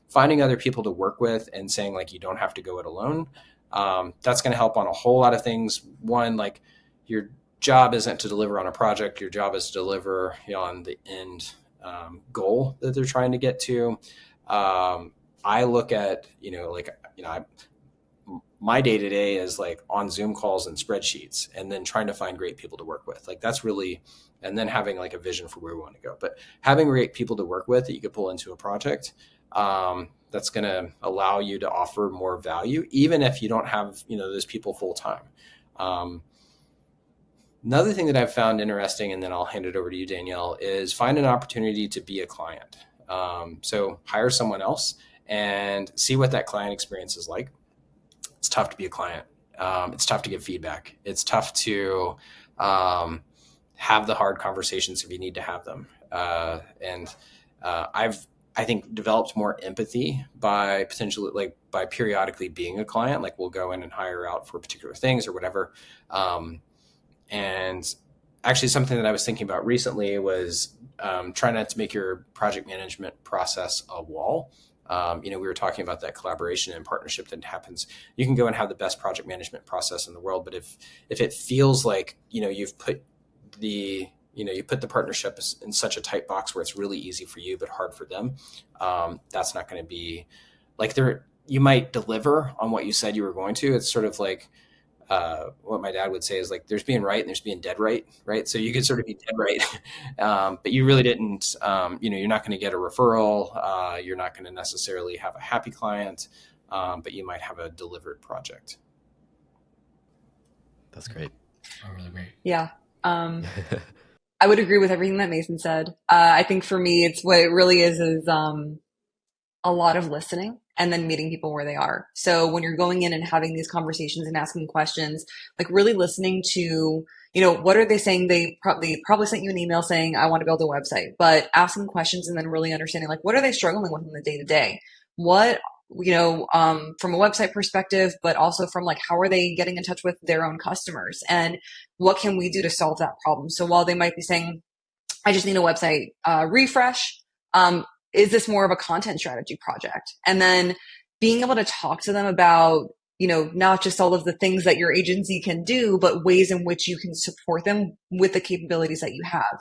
Finding other people to work with and saying like, you don't have to go it alone. That's going to help on a whole lot of things. One, like your job isn't to deliver on a project. Your job is to deliver on the end goal that they're trying to get to. I look at, my day to day is like on Zoom calls and spreadsheets, and then trying to find great people to work with. Like that's really, and then having like a vision for where we want to go. But having great people to work with that you could pull into a project, that's going to allow you to offer more value, even if you don't have, those people full time. Another thing that I've found interesting, and then I'll hand it over to you, Danielle, is find an opportunity to be a client. So hire someone else and see what that client experience is like. It's tough to be a client. It's tough to give feedback. It's tough to have the hard conversations if you need to have them. I think developed more empathy by by periodically being a client. Like we'll go in and hire out for particular things or whatever. And actually something that I was thinking about recently was try not to make your project management process a wall. We were talking about that collaboration and partnership that happens. You can go and have the best project management process in the world, but if it feels like, you've put you put the partnership in such a tight box where it's really easy for you, but hard for them, that's not going to be like you might deliver on what you said you were going to. It's sort of like, what my dad would say is like, there's being right and there's being dead right. Right. So you could sort of be dead right. But you really didn't, you're not going to get a referral. You're not going to necessarily have a happy client, but you might have a delivered project. That's great. Oh, really great. Yeah. I would agree with everything that Mason said. I think for me, it's what it really is a lot of listening and then meeting people where they are. So when you're going in and having these conversations and asking questions, like really listening to, what are they saying? They probably sent you an email saying, I want to build a website, but asking questions and then really understanding like, what are they struggling with in the day to day? What, from a website perspective, but also from like, how are they getting in touch with their own customers and what can we do to solve that problem? So while they might be saying, I just need a website refresh, is this more of a content strategy project? And then being able to talk to them about, not just all of the things that your agency can do, but ways in which you can support them with the capabilities that you have.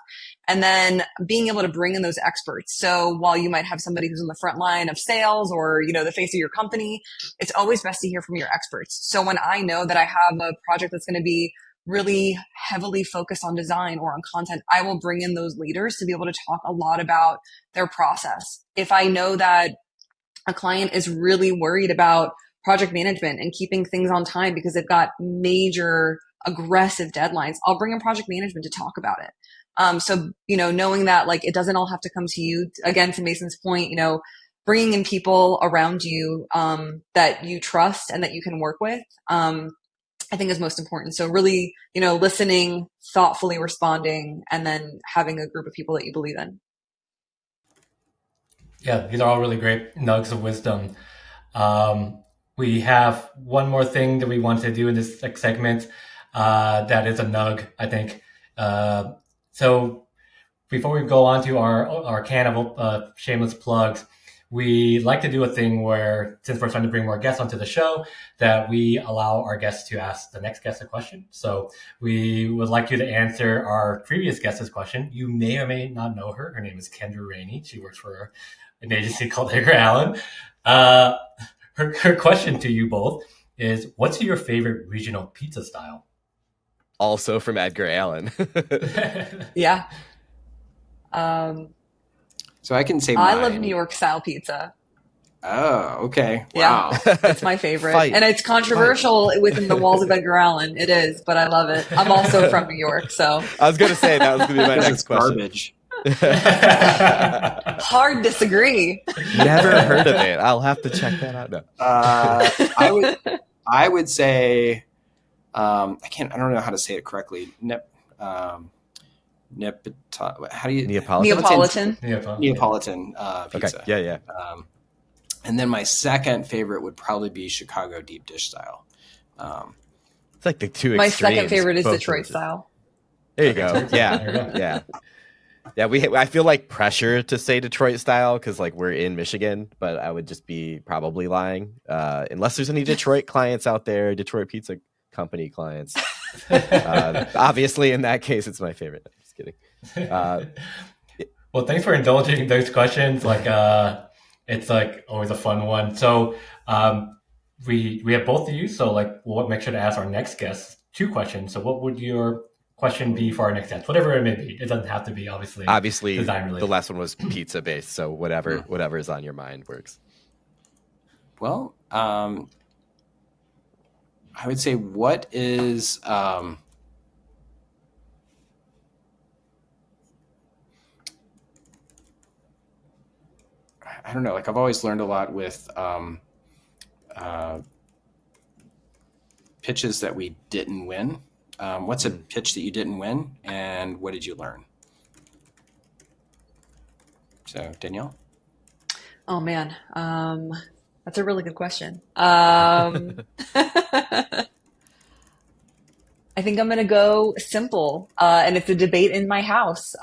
And then being able to bring in those experts. So while you might have somebody who's on the front line of sales or, the face of your company, it's always best to hear from your experts. So when I know that I have a project that's going to be really heavily focused on design or on content, I will bring in those leaders to be able to talk a lot about their process. If I know that a client is really worried about project management and keeping things on time because they've got major aggressive deadlines, I'll bring in project management to talk about it. So, knowing that like it doesn't all have to come to you, again, to Mason's point, bringing in people around you that you trust and that you can work with, I think is most important. So really, listening, thoughtfully responding, and then having a group of people that you believe in. Yeah, these are all really great nuggets of wisdom. We have one more thing that we want to do in this segment that is a nug, I think. So before we go on to our can of shameless plugs, we like to do a thing where, since we're trying to bring more guests onto the show, that we allow our guests to ask the next guest a question. So we would like you to answer our previous guest's question. You may or may not know her. Her name is Kendra Rainey. She works for an agency called Edgar Allan. Her question to you both is, what's your favorite regional pizza style? Also from Edgar Allan. Yeah. So I can say I mine. love New York style pizza. Oh, okay. Yeah, Wow. it's my favorite. Fight. And it's controversial within the walls of Edgar Allan. It is, but I love it. I'm also from New York, so. I was going to say that was going to be my next It's question. garbage. Hard disagree. Never heard of it. I'll have to check that out now. I I would say, I don't know how to say it correctly. How do you? Neapolitan? Neapolitan. Pizza. Okay. Yeah. And then my second favorite would probably be Chicago deep dish style. It's like the two My extremes. second favorite is both Detroit places. style. There you go. Yeah. There you go. Yeah. Yeah, I feel like pressure to say Detroit style because like we're in Michigan, but I would just be probably lying unless there's any Detroit clients out there, Detroit Pizza Company clients. Obviously, in that case, it's my favorite. Just kidding. Well, thanks for indulging those questions. Like, it's like always a fun one. So, we have both of you. So, like, we'll make sure to ask our next guest 2 questions. So, what would your question be for our next guest? Whatever it may be. It doesn't have to be obviously design related. The last one was pizza based, so whatever is on your mind works. Well, I would say what is I don't know. Like I've always learned a lot with pitches that we didn't win. What's a pitch that you didn't win, and what did you learn? So, Danielle? Oh, man. That's a really good question. I think I'm going to go simple, and it's a debate in my house.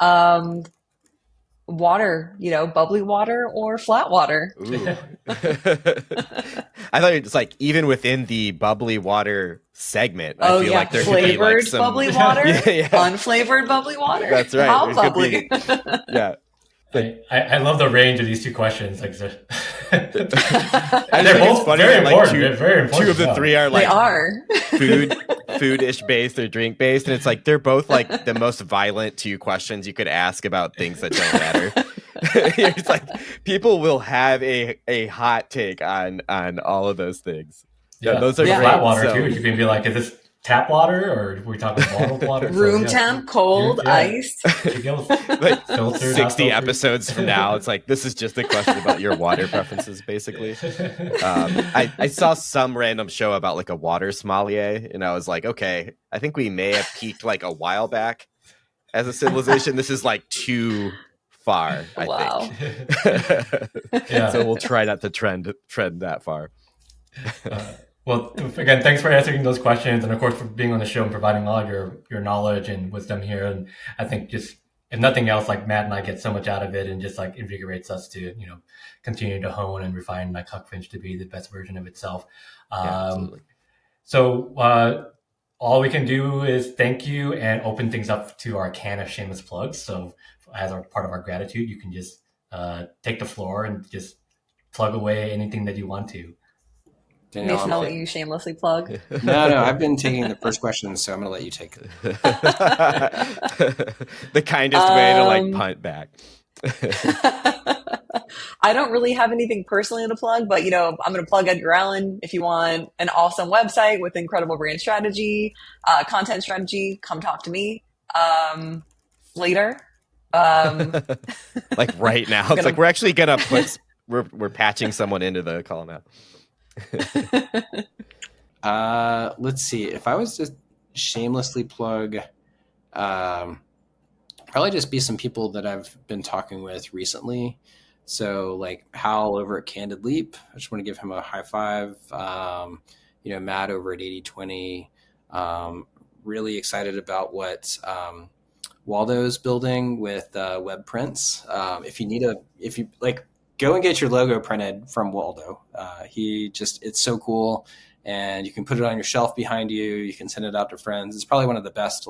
Water, bubbly water or flat water. Ooh. I thought it was like even within the bubbly water segment, I feel like there could be like some bubbly water, yeah. Unflavored bubbly water. That's right. How bubbly? Yeah. I love the range of these 2 questions. Like, they're both both very important. Very important. 2 of the 3 are like they are food-ish based or drink based, and it's like they're both like the most violent 2 questions you could ask about things that don't matter. It's like people will have a hot take on all of those things. Yeah, those are flat great. water too. You can be like, is this tap water or are we talking bottled water? room temp, cold, iced. Like Filtered, 60 episodes from now, it's like this is just a question about your water preferences, basically. I saw some random show about like a water sommelier, and I was like, okay, I think we may have peaked like a while back as a civilization. This is like too far, I think. Yeah. So we'll try not to trend that far. Well, again, thanks for answering those questions, and of course for being on the show and providing all of your knowledge and wisdom here. And I think just if nothing else, like Matt and I get so much out of it, and just like invigorates us to continue to hone and refine like Huck Finch to be the best version of itself. Absolutely. So all we can do is thank you and open things up to our can of shameless plugs. So as a part of our gratitude, you can just take the floor and just plug away anything that you want to. Danielle, Mason, I'll let you shamelessly plug. No, I've been taking the first question, so I'm going to let you take it. The kindest way to like punt back. I don't really have anything personally to plug, but I'm going to plug Edgar Allan. If you want an awesome website with incredible brand strategy, content strategy, come talk to me later. Like right now, it's like we're actually gonna put we're patching someone into the call now. Let's see. If I was to shamelessly plug, probably just be some people that I've been talking with recently. So like Hal over at Candid Leap, I just want to give him a high five. Matt over at 8020, really excited about what Waldo's building with web prints. If you go and get your logo printed from Waldo. It's so cool, and you can put it on your shelf behind you. You can send it out to friends. It's probably one of the best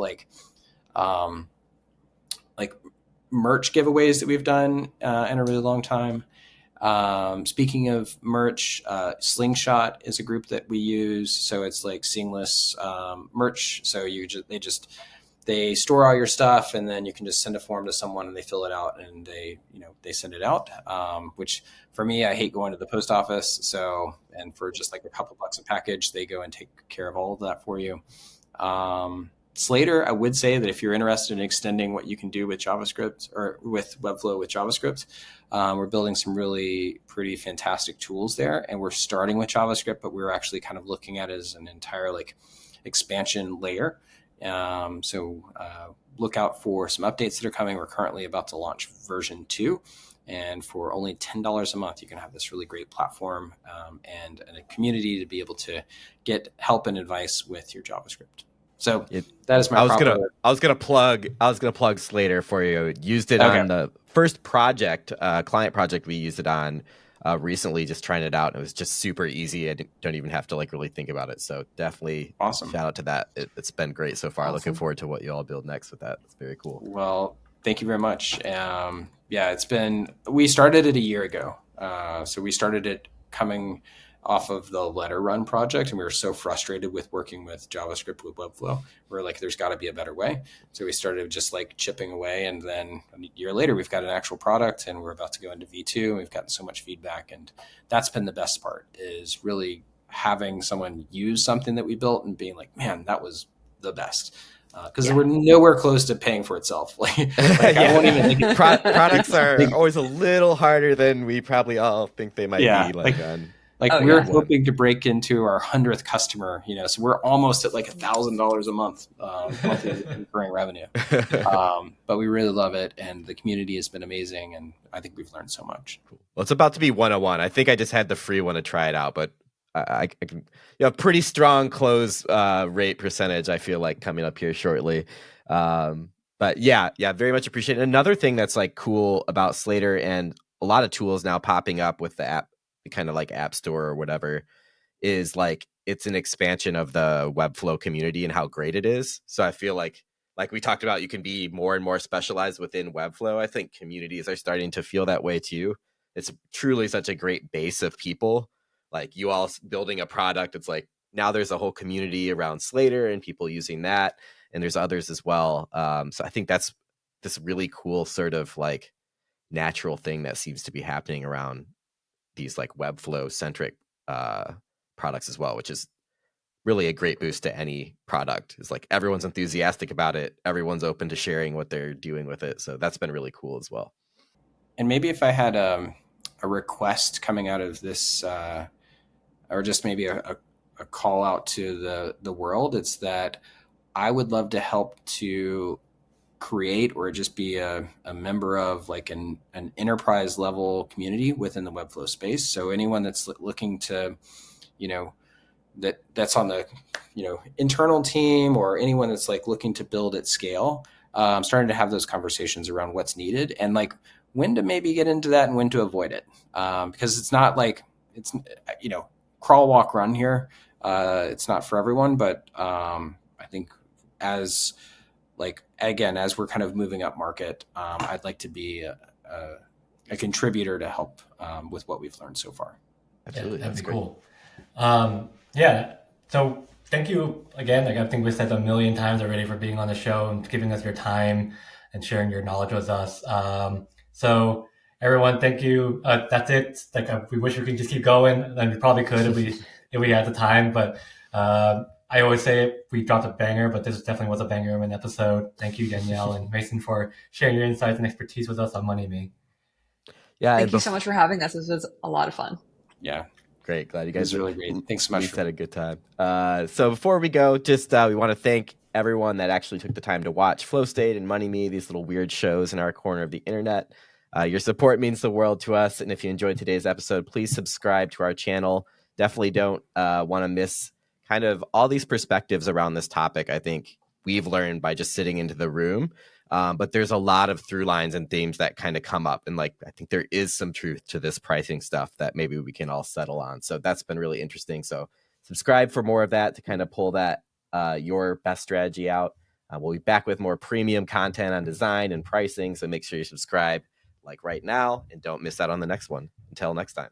merch giveaways that we've done in a really long time. Speaking of merch, Slingshot is a group that we use. So it's like seamless merch. So they store all your stuff, and then you can just send a form to someone and they fill it out and they send it out. Which for me, I hate going to the post office. And for just like a couple bucks a package, they go and take care of all of that for you. Slater, I would say that if you're interested in extending what you can do with JavaScript or with Webflow with JavaScript, we're building some really pretty fantastic tools there. And we're starting with JavaScript, but we're actually kind of looking at it as an entire like expansion layer. So look out for some updates that are coming. We're currently about to launch version 2. And for only $10 a month, you can have this really great platform and a community to be able to get help and advice with your JavaScript. So that is my. I was gonna plug Slater for you. Used it on the first project, client project we used it on recently, just trying it out. It was just super easy. I don't even have to like really think about it. So definitely awesome. Shout out to that. It's been great so far. Awesome. Looking forward to what you all build next with that. It's very cool. Well, thank you very much. We started it a year ago. So we started it coming off of the letter run project, and we were so frustrated with working with JavaScript with Webflow. We're like, there's got to be a better way. So we started just like chipping away, and then a year later, we've got an actual product, and we're about to go into V2, and we've gotten so much feedback, and that's been the best part, is really having someone use something that we built and being like, man, that was the best. Because we're nowhere close to paying for itself. I won't even think products are always a little harder than we probably all think they might be. We're hoping to break into our 100th customer, so we're almost at like $1,000 a month monthly recurring revenue. But we really love it, and the community has been amazing, and I think we've learned so much. Well, it's about to be 101. I think I just had the free one to try it out, but I can, pretty strong close rate percentage, I feel like, coming up here shortly. But yeah, very much appreciate it. Another thing that's like cool about Slater, and a lot of tools now popping up with the app, kind of like App Store or whatever, is like it's an expansion of the Webflow community and how great it is. So I feel like we talked about, you can be more and more specialized within Webflow. I think communities are starting to feel that way too. It's truly such a great base of people. Like you all building a product, it's like now there's a whole community around Slater and people using that, and there's others as well. So I think that's this really cool sort of like natural thing that seems to be happening around these like Webflow centric products as well, which is really a great boost to any product. It's like everyone's enthusiastic about it. Everyone's open to sharing what they're doing with it. So that's been really cool as well. And maybe if I had a request coming out of this, or just maybe a call out to the world, it's that I would love to help to create or just be a member of like an enterprise level community within the Webflow space. So anyone that's looking to, that's on the, internal team, or anyone that's like looking to build at scale, starting to have those conversations around what's needed and like when to maybe get into that and when to avoid it. Because it's not like it's, crawl, walk, run here. It's not for everyone, but I think as we're kind of moving up market, I'd like to be a contributor to help with what we've learned so far. Absolutely. That'd be cool. So thank you again. Like I think we said a million times already for being on the show and giving us your time and sharing your knowledge with us. So everyone, thank you. That's it. Like we wish we could just keep going, and we probably could if we had the time, but I always say we dropped a banger, but this definitely was a banger of an episode. Thank you, Danielle and Mason, for sharing your insights and expertise with us on Money Me. Yeah, thank you so much for having us. This was a lot of fun. Yeah, great. Glad you guys really great. Thanks so much. We had a good time. So before we go, just we want to thank everyone that actually took the time to watch Flow State and Money Me, these little weird shows in our corner of the internet. Your support means the world to us, and if you enjoyed today's episode, please subscribe to our channel. Definitely don't want to miss kind of all these perspectives around this topic. I think we've learned by just sitting into the room, but there's a lot of through lines and themes that kind of come up. And like, I think there is some truth to this pricing stuff that maybe we can all settle on. So that's been really interesting. So subscribe for more of that to kind of pull that your best strategy out. We'll be back with more premium content on design and pricing. So make sure you subscribe like right now and don't miss out on the next one. Until next time.